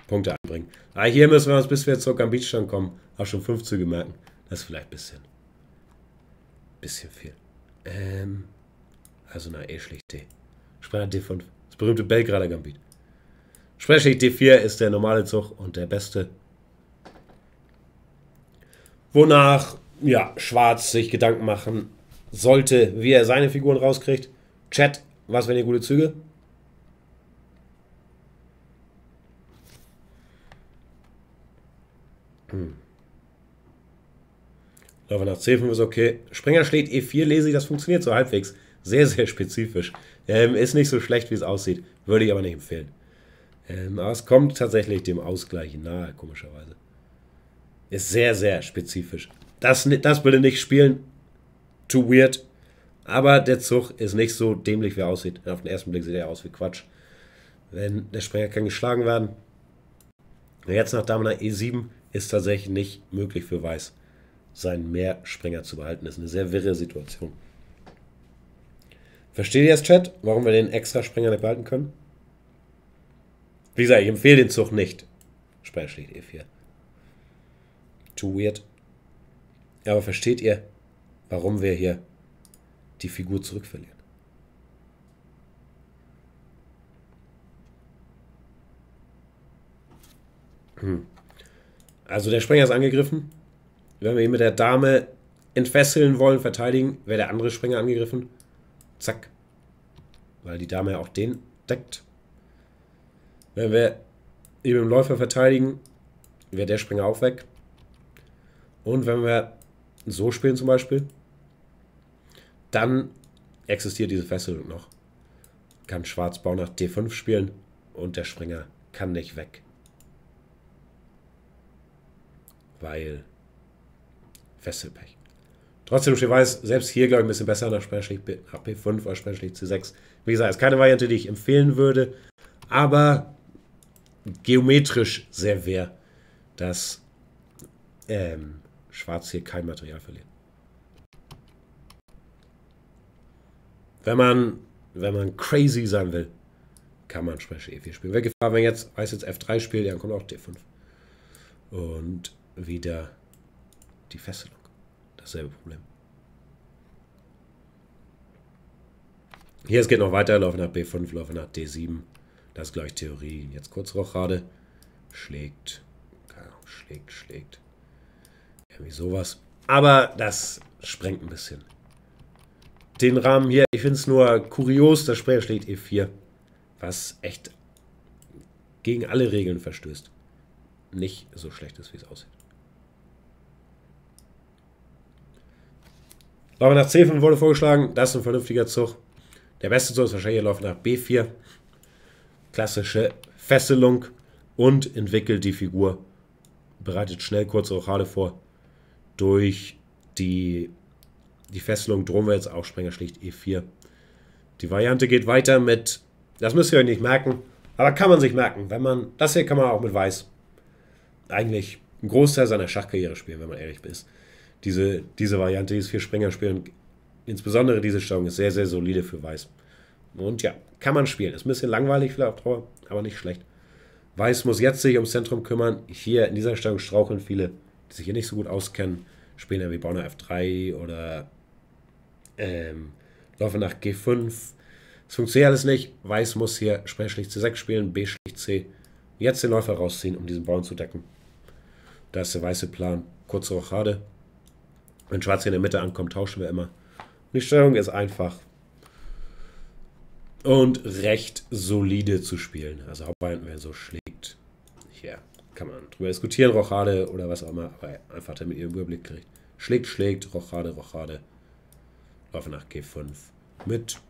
Punkte einbringen. Aber hier müssen wir uns, bis wir zur Gambitstand kommen, auch schon 5 Züge merken. Das ist vielleicht ein bisschen viel. Also na, E schlicht D. Springer D5. Das berühmte Belgrader Gambit. Springer schlicht D4 ist der normale Zug und der beste. Wonach, ja, Schwarz sich Gedanken machen sollte, wie er seine Figuren rauskriegt. Chat, was wären hier gute Züge? Läufer nach C5 ist okay. Springer schlägt E4, lese ich, das funktioniert so halbwegs. Sehr, sehr spezifisch. Ist nicht so schlecht, wie es aussieht. Würde ich aber nicht empfehlen. Aber es kommt tatsächlich dem Ausgleich nahe, komischerweise. Ist sehr, sehr spezifisch. Das bitte nicht spielen. Too weird. Aber der Zug ist nicht so dämlich, wie er aussieht. Auf den ersten Blick sieht er aus wie Quatsch. Wenn der Springer kann geschlagen werden. Jetzt nach Dame nach E7 ist tatsächlich nicht möglich für Weiß, seinen Mehrspringer zu behalten. Das ist eine sehr wirre Situation. Versteht ihr das, Chat? Warum wir den extra Springer nicht behalten können? Wie gesagt, ich empfehle den Zug nicht. Springer schlägt E4. Too weird. Aber versteht ihr, warum wir hier die Figur zurückverlieren? Also der Springer ist angegriffen. Wenn wir ihn mit der Dame entfesseln wollen, verteidigen, wäre der andere Springer angegriffen. Zack. Weil die Dame ja auch den deckt. Wenn wir ihn mit dem Läufer verteidigen, wäre der Springer auch weg. Und wenn wir so spielen zum Beispiel, dann existiert diese Fesselung noch. Kann Schwarz Bauer nach D5 spielen und der Springer kann nicht weg. Weil Fesselpech. Trotzdem steht Weiß selbst hier, glaube ich, ein bisschen besser nach B5 als Sperrschlicht C6. Wie gesagt, ist keine Variante, die ich empfehlen würde, aber geometrisch sehr fair, dass Schwarz hier kein Material verliert. Wenn man crazy sein will, kann man Sperrschlicht E4 spielen. Wer Gefahr, wenn jetzt Weiß jetzt F3 spielt, dann kommt auch D5. Und wieder die Fesselung. Dasselbe Problem. Hier, es geht noch weiter. Laufe nach B5, Laufe nach D7. Das ist gleich Theorie. Jetzt kurz Rochade. Schlägt. Schlägt. Irgendwie sowas. Aber das sprengt ein bisschen den Rahmen hier. Ich finde es nur kurios, dass Sprecher schlägt E4. Was echt gegen alle Regeln verstößt. Nicht so schlecht ist, wie es aussieht. Laufe nach C5 wurde vorgeschlagen. Das ist ein vernünftiger Zug. Der beste Zug ist wahrscheinlich Laufe nach B4. Klassische Fesselung und entwickelt die Figur. Bereitet schnell kurze Rochade vor. Durch die Fesselung drohen wir jetzt auch Sprenger schlicht E4. Die Variante geht weiter mit, das müsst ihr euch nicht merken, aber kann man sich merken. Das hier kann man auch mit Weiß eigentlich einen Großteil seiner Schachkarriere spielen, wenn man ehrlich ist. Diese Variante, dieses 4-Springer-Spiel und insbesondere diese Stellung ist sehr, sehr solide für Weiß. Und ja, kann man spielen. Ist ein bisschen langweilig vielleicht auf Dauer, aber nicht schlecht. Weiß muss jetzt sich ums Zentrum kümmern. Hier in dieser Stellung straucheln viele, die sich hier nicht so gut auskennen. Spielen ja wie Bauer nach F3 oder Laufe nach G5. Es funktioniert alles nicht. Weiß muss hier Sprecher schlicht C6 spielen, B schlicht C. Jetzt den Läufer rausziehen, um diesen Bauern zu decken. Das ist der weiße Plan. Kurze Rochade. Wenn Schwarz hier in der Mitte ankommt, tauschen wir immer. Und die Stellung ist einfach und recht solide zu spielen. Also Hauptvarianten, wer so schlägt. Hier kann man drüber diskutieren, Rochade oder was auch immer, aber einfach damit ihr einen Überblick kriegt. Schlägt, Rochade. Laufe nach G5. Mit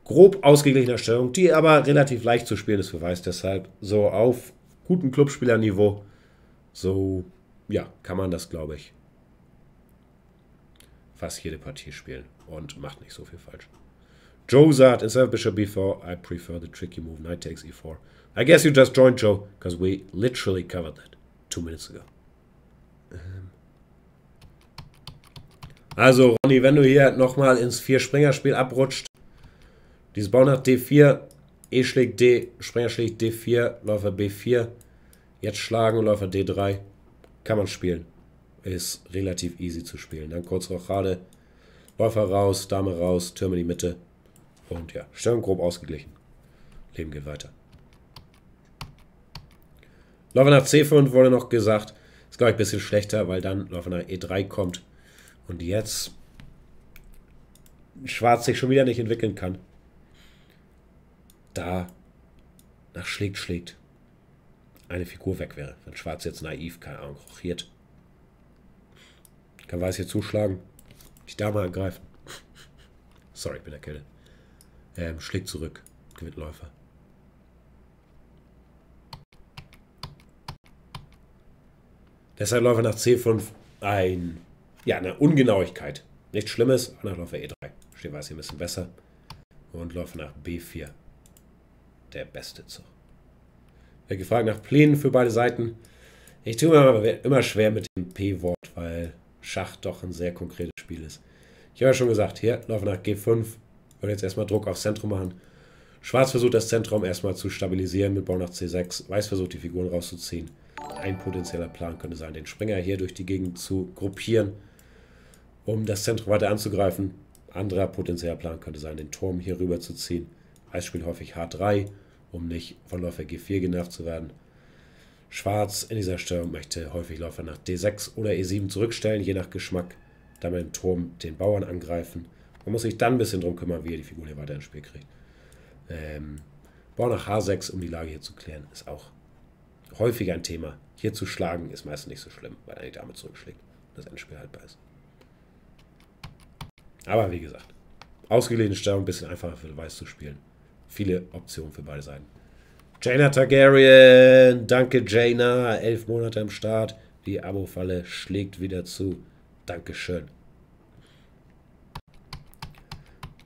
grob ausgeglichener Stellung, die aber relativ leicht zu spielen ist für Weiß. Deshalb so auf gutem Clubspielerniveau, so, ja, kann man das, glaube ich, fast jede Partie spielen und macht nicht so viel falsch. Joe sagt, instead of Bishop B4, I prefer the tricky move, Knight takes E4. I guess you just joined, Joe, because we literally covered that 2 minutes ago. Also, Ronny, wenn du hier nochmal ins 4-Springer-Spiel abrutscht, dieses Bau nach D4, E schlägt D, Springer schlägt D4, Läufer B4, jetzt schlagen und Läufer D3, kann man spielen. Ist relativ easy zu spielen. Dann kurz Rochade, Läufer raus, Dame raus, Türme in die Mitte und ja, Stellung grob ausgeglichen. Leben geht weiter. Läufer nach C5 wurde noch gesagt, ist glaube ich ein bisschen schlechter, weil dann Läufer nach E3 kommt. Und jetzt Schwarz sich schon wieder nicht entwickeln kann. Da nach schlägt eine Figur weg wäre. Wenn Schwarz jetzt naiv, keine Ahnung, rochiert. Kann Weiß hier zuschlagen. Die Dame angreifen. Sorry, ich bin erkältet. Schlägt zurück. Gewinnt Läufer. Deshalb Läufer nach C5 eine Ungenauigkeit. Nichts Schlimmes, aber nach Läufer E3. Steht Weiß hier ein bisschen besser. Und Läufer nach B4. Der beste Zug. Wer gefragt nach Plänen für beide Seiten. Ich tue mir immer schwer mit dem P-Wort, weil Schach doch ein sehr konkretes Spiel ist. Ich habe ja schon gesagt, hier Läufer nach G5. Würde jetzt erstmal Druck aufs Zentrum machen. Schwarz versucht das Zentrum erstmal zu stabilisieren mit Bau nach C6. Weiß versucht die Figuren rauszuziehen. Ein potenzieller Plan könnte sein, den Springer hier durch die Gegend zu gruppieren, um das Zentrum weiter anzugreifen. Anderer potenzieller Plan könnte sein, den Turm hier rüber zu ziehen. Weiß spielt häufig H3, um nicht von Läufer G4 genervt zu werden. Schwarz in dieser Stellung möchte häufig Läufer nach D6 oder E7 zurückstellen, je nach Geschmack. Dann mit dem Turm den Bauern angreifen. Man muss sich dann ein bisschen drum kümmern, wie er die Figur hier weiter ins Spiel kriegt. Bauer nach H6, um die Lage hier zu klären, ist auch häufiger ein Thema. Hier zu schlagen ist meistens nicht so schlimm, weil er die Dame zurückschlägt und das Endspiel haltbar ist. Aber wie gesagt, ausgeglichene Stellung, ein bisschen einfacher für Weiß zu spielen. Viele Optionen für beide Seiten. Jaina Targaryen, danke Jaina, 11 Monate am Start. Die Abo-Falle schlägt wieder zu. Dankeschön.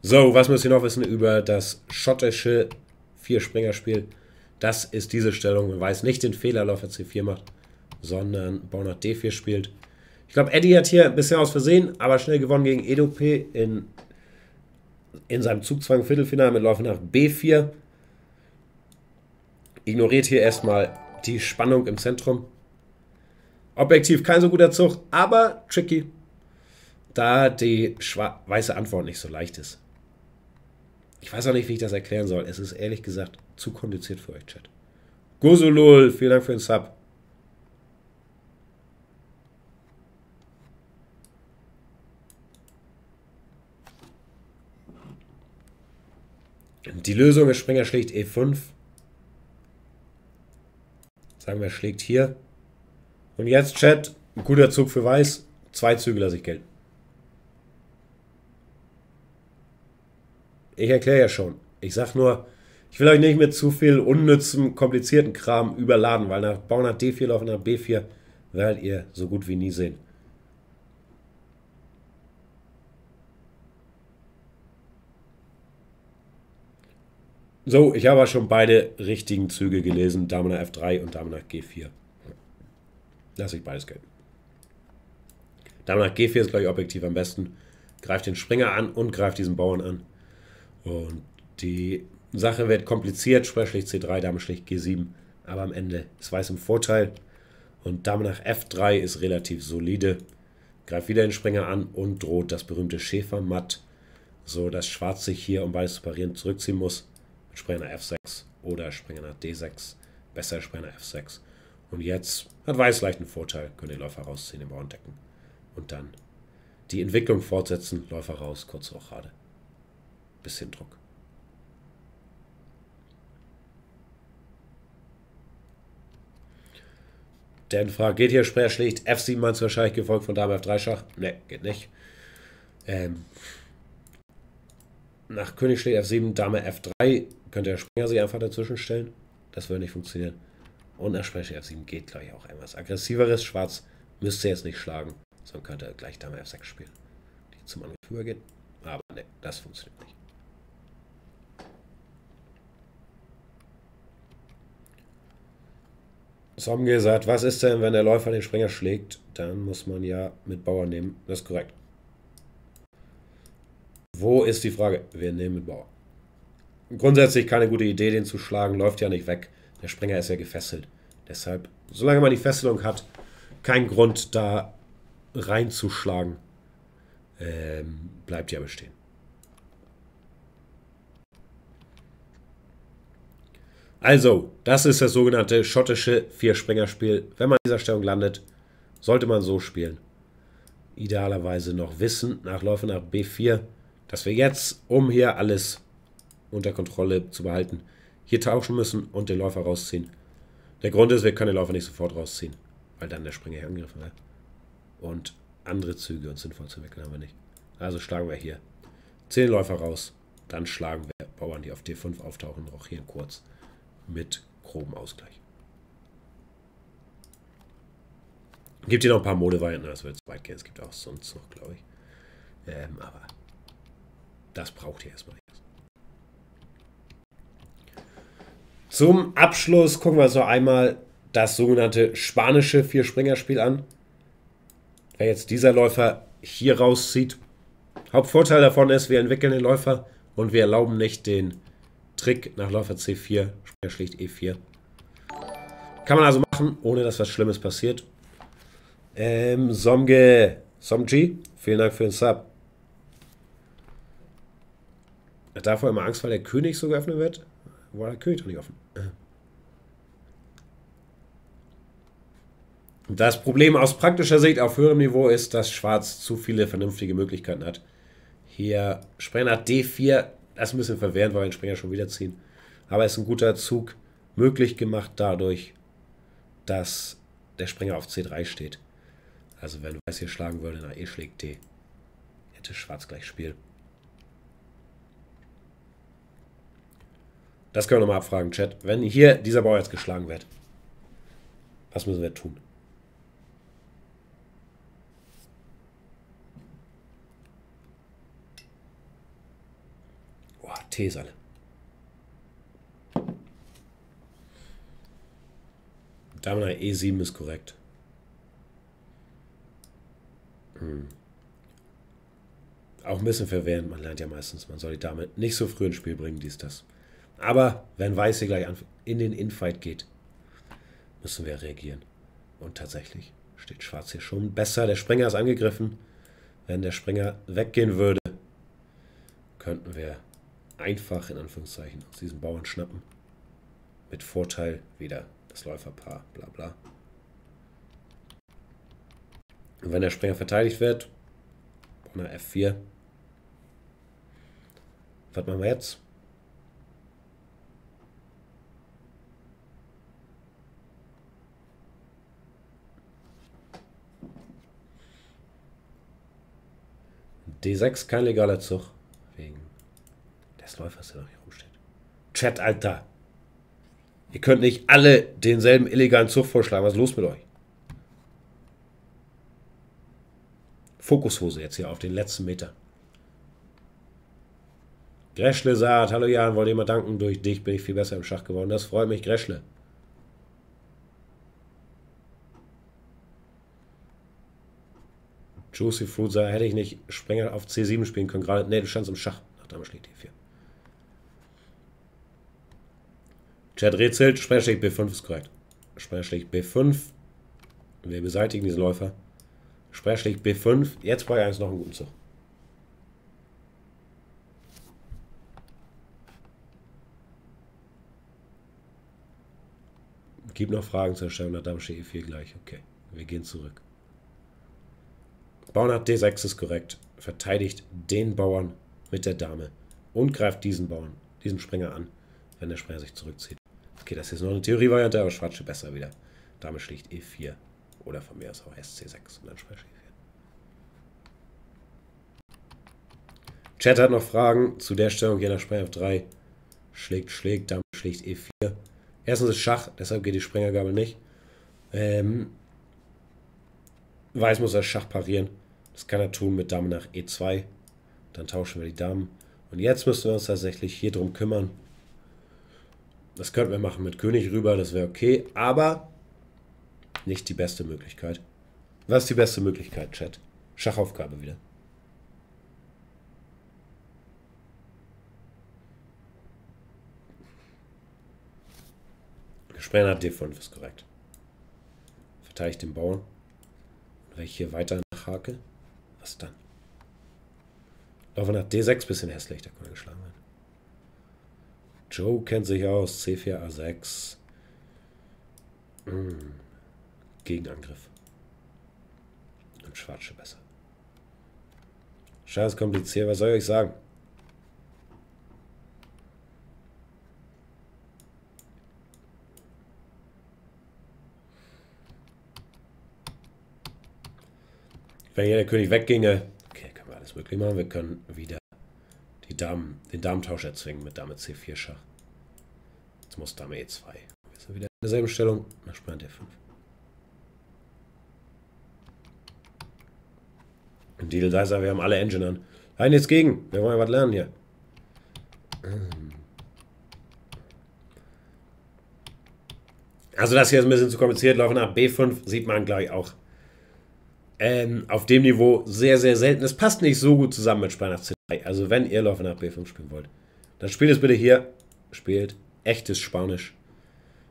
So, was müsst ihr noch wissen über das schottische Vierspringerspiel? Das ist diese Stellung. Man weiß nicht den Fehler, Läufer C4 macht, sondern Bauern nach D4 spielt. Ich glaube, Eddie hat hier ein bisschen aus Versehen, aber schnell gewonnen gegen Edope in seinem Zugzwang Viertelfinale mit Läufer nach B4. Ignoriert hier erstmal die Spannung im Zentrum. Objektiv kein so guter Zug, aber tricky, da die weiße Antwort nicht so leicht ist. Ich weiß auch nicht, wie ich das erklären soll. Es ist ehrlich gesagt zu kompliziert für euch, Chat. Gozulul, vielen Dank für den Sub. Die Lösung ist, Springer schlägt E5. Sagen wir, schlägt hier. Und jetzt, Chat, ein guter Zug für Weiß. 2 Züge lasse ich gelten. Ich erkläre ja schon. Ich sag nur, ich will euch nicht mit zu viel unnützem, komplizierten Kram überladen, weil nach Bauern nach D4, Läufer nach B4 werdet ihr so gut wie nie sehen. So, ich habe schon beide richtigen Züge gelesen. Dame nach F3 und Dame nach G4. Lasse ich beides gelten. Dame nach G4 ist, glaube ich, objektiv am besten. Greift den Springer an und greift diesen Bauern an. Und die Sache wird kompliziert. Springer schlägt C3, Dame schlägt G7. Aber am Ende ist Weiß im Vorteil. Und Dame nach F3 ist relativ solide. Greift wieder den Springer an und droht das berühmte Schäfermatt, so dass Schwarz sich hier, um beides zu parieren, zurückziehen muss. Springer nach F6 oder Springer nach D6. Besser Springer nach F6. Und jetzt hat Weiß leicht einen Vorteil. Könnt ihr Läufer rausziehen, den Bauern decken. Und dann die Entwicklung fortsetzen. Läufer raus, kurze Rochade. Bisschen Druck. Dan fragt, geht hier Springer schlägt F7, meinst du wahrscheinlich gefolgt von Dame F3 Schach? Ne, geht nicht. Nach König schlägt F7, Dame F3 könnte der Springer sich einfach dazwischen stellen. Das würde nicht funktionieren. Und nach Springer schlägt F7 geht, glaube ich, auch etwas aggressiveres. Schwarz müsste jetzt nicht schlagen, sondern könnte gleich Dame F6 spielen, die zum Angriff übergeht. Aber ne, das funktioniert nicht. Somge sagt, was ist denn, wenn der Läufer den Springer schlägt? Dann muss man ja mit Bauer nehmen. Das ist korrekt. Wo ist die Frage? Wir nehmen mit Bauer. Grundsätzlich keine gute Idee, den zu schlagen. Läuft ja nicht weg. Der Springer ist ja gefesselt. Deshalb, solange man die Fesselung hat, kein Grund da reinzuschlagen. Bleibt ja bestehen. Also, das ist das sogenannte schottische Vierspringerspiel. Wenn man in dieser Stellung landet, sollte man so spielen. Idealerweise noch wissen, nach Läufer nach B4, dass wir jetzt, um hier alles unter Kontrolle zu behalten, hier tauschen müssen und den Läufer rausziehen. Der Grund ist, wir können den Läufer nicht sofort rausziehen, weil dann der Springer hier angegriffen wird. Und andere Züge uns sinnvoll zu entwickeln haben wir nicht. Also schlagen wir hier 10 Läufer raus, dann schlagen wir Bauern, die auf D5 auftauchen, auch hier kurz mit grobem Ausgleich. Gibt hier noch ein paar Modevarianten, das wird zu weit gehen. Es gibt auch sonst noch, glaube ich. Aber das braucht ihr erstmal nicht. Zum Abschluss gucken wir uns noch einmal das sogenannte spanische Vierspringerspiel an. Wer jetzt dieser Läufer hier rauszieht. Hauptvorteil davon ist, wir entwickeln den Läufer und wir erlauben nicht den Trick nach Läufer C4, Springer schlägt E4. Kann man also machen, ohne dass was Schlimmes passiert. Somge, vielen Dank für den Sub. Hat davor immer Angst, weil der König so geöffnet wird? War der König doch nicht offen. Das Problem aus praktischer Sicht auf höherem Niveau ist, dass Schwarz zu viele vernünftige Möglichkeiten hat. Hier Springer nach D4, das ist ein bisschen verwehrend, weil wir den Springer schon wieder ziehen. Aber es ist ein guter Zug, möglich gemacht dadurch, dass der Springer auf C3 steht. Also wenn Weiß hier schlagen würde, nach E schlägt D, hätte Schwarz gleich Spiel. Das können wir nochmal abfragen, Chat. Wenn hier dieser Bauer jetzt geschlagen wird, was müssen wir tun? Ts alle. Dame nach E7 ist korrekt. Auch ein bisschen verwehrend, man lernt ja meistens, man soll die Dame nicht so früh ins Spiel bringen, dies, das. Aber wenn Weiß hier gleich in den Infight geht, müssen wir reagieren. Und tatsächlich steht Schwarz hier schon besser. Der Springer ist angegriffen. Wenn der Springer weggehen würde, könnten wir einfach in Anführungszeichen aus diesen Bauern schnappen. Mit Vorteil wieder das Läuferpaar, bla bla. Und wenn der Springer verteidigt wird, Bauern nach F4. Was machen wir jetzt? D6, kein legaler Zug. Wegen des Läufers, der noch hier rumsteht. Chat, Alter. Ihr könnt nicht alle denselben illegalen Zug vorschlagen. Was ist los mit euch? Fokushose jetzt hier auf den letzten Meter. Greschle sagt, hallo Jan, wollte jemand danken, durch dich bin ich viel besser im Schach geworden. Das freut mich, Greschle. Juicy Fruit sagt, hätte ich nicht Springer auf C7 spielen können. Gerade, nee, du standst im Schach. Nach Dame schlägt E4. Chat rätselt, Springer schlägt B5 ist korrekt. Springer schlägt B5. Wir beseitigen diesen Läufer. Springer schlägt B5. Jetzt brauche ich eigentlich noch einen guten Zug. Gibt noch Fragen zur Stellung nach Dame schlägt E4 gleich. Okay, wir gehen zurück. Bauern nach D6 ist korrekt. Verteidigt den Bauern mit der Dame und greift diesen Bauern, diesen Springer an, wenn der Springer sich zurückzieht. Okay, das ist noch eine Theorievariante, aber Schwarz steht besser wieder. Dame schlägt E4 oder von mir aus auch SC6 und dann Springer schlägt E4. Chat hat noch Fragen zu der Stellung hier nach Springer F3. Schlägt, Dame schlägt E4. Erstens ist Schach, deshalb geht die Springergabel nicht. Weiß muss das Schach parieren. Das kann er tun mit Dame nach E2. Dann tauschen wir die Damen. Und jetzt müssen wir uns tatsächlich hier drum kümmern. Das könnten wir machen mit König rüber, das wäre okay. Aber nicht die beste Möglichkeit. Was ist die beste Möglichkeit, Chat? Schachaufgabe wieder. Springer nach D5 ist korrekt. Verteidigt den Bauern. Und wenn ich hier weiter nachhake, was dann? Laufen nach D6, bisschen hässlich, da kann er geschlagen werden. Joe kennt sich aus, C4, A6. Gegenangriff. Und Schwarze besser. Scheiß kompliziert, was soll ich euch sagen? Wenn hier der König wegginge, okay, können wir alles möglich machen. Wir können wieder den Damentausch erzwingen mit Dame C4 Schach. Jetzt muss Dame E2. Wir sind wieder in derselben Stellung. Nach Springer D5. Und Deal Dicer, wir haben alle Engine an. Nein, jetzt gegen. Wir wollen ja was lernen hier. Also das hier ist ein bisschen zu kompliziert. Laufen nach B5 sieht man gleich auch. Auf dem Niveau sehr, sehr selten. Es passt nicht so gut zusammen mit Springer nach C3. Also wenn ihr Läufer nach B5 spielen wollt, dann spielt es bitte hier. Spielt echtes Spanisch.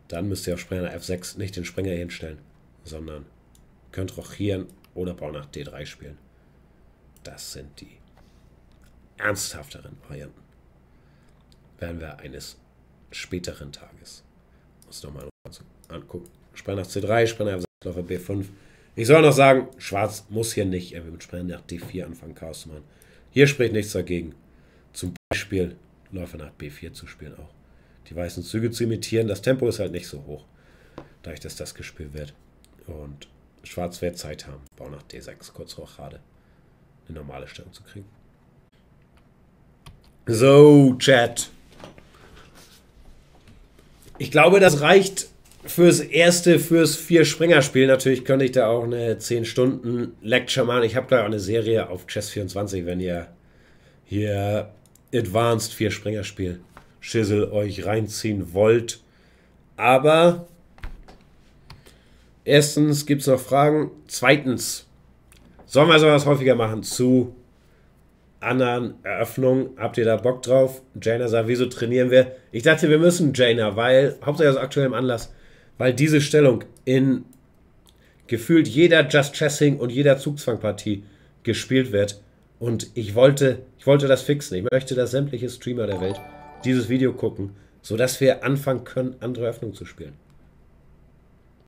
Dann müsst ihr auf Springer nach F6 nicht den Springer hinstellen, sondern könnt rochieren oder Bauern nach D3 spielen. Das sind die ernsthafteren Varianten. Werden wir eines späteren Tages uns nochmal angucken. Springer nach C3, Springer nach F6, Läufer B5. Ich soll noch sagen, Schwarz muss hier nicht irgendwie mit Springer nach D4 anfangen, Chaos zu machen. Hier spricht nichts dagegen. Zum Beispiel Läufer nach B4 zu spielen auch. Die weißen Züge zu imitieren. Das Tempo ist halt nicht so hoch, dadurch, dass das gespielt wird. Und Schwarz wird Zeit haben, Bau nach D6, kurz Rochade, eine normale Stellung zu kriegen. So, Chat. Ich glaube, das reicht fürs 4-Springer-Spiel. Natürlich könnte ich da auch eine 10-Stunden-Lecture machen. Ich habe gleich auch eine Serie auf Chess24, wenn ihr hier Advanced 4-Springer-Spiel Schissel euch reinziehen wollt. Aber erstens gibt es noch Fragen. Zweitens, sollen wir sowas häufiger machen zu anderen Eröffnungen? Habt ihr da Bock drauf? Jaina sagt, wieso trainieren wir? Ich dachte, wir müssen Jaina, weil, hauptsächlich aus aktuellem Anlass, weil diese Stellung in gefühlt jeder Just Chessing und jeder Zugzwangpartie gespielt wird. Und ich wollte das fixen. Ich möchte, dass sämtliche Streamer der Welt dieses Video gucken, sodass wir anfangen können, andere Öffnungen zu spielen.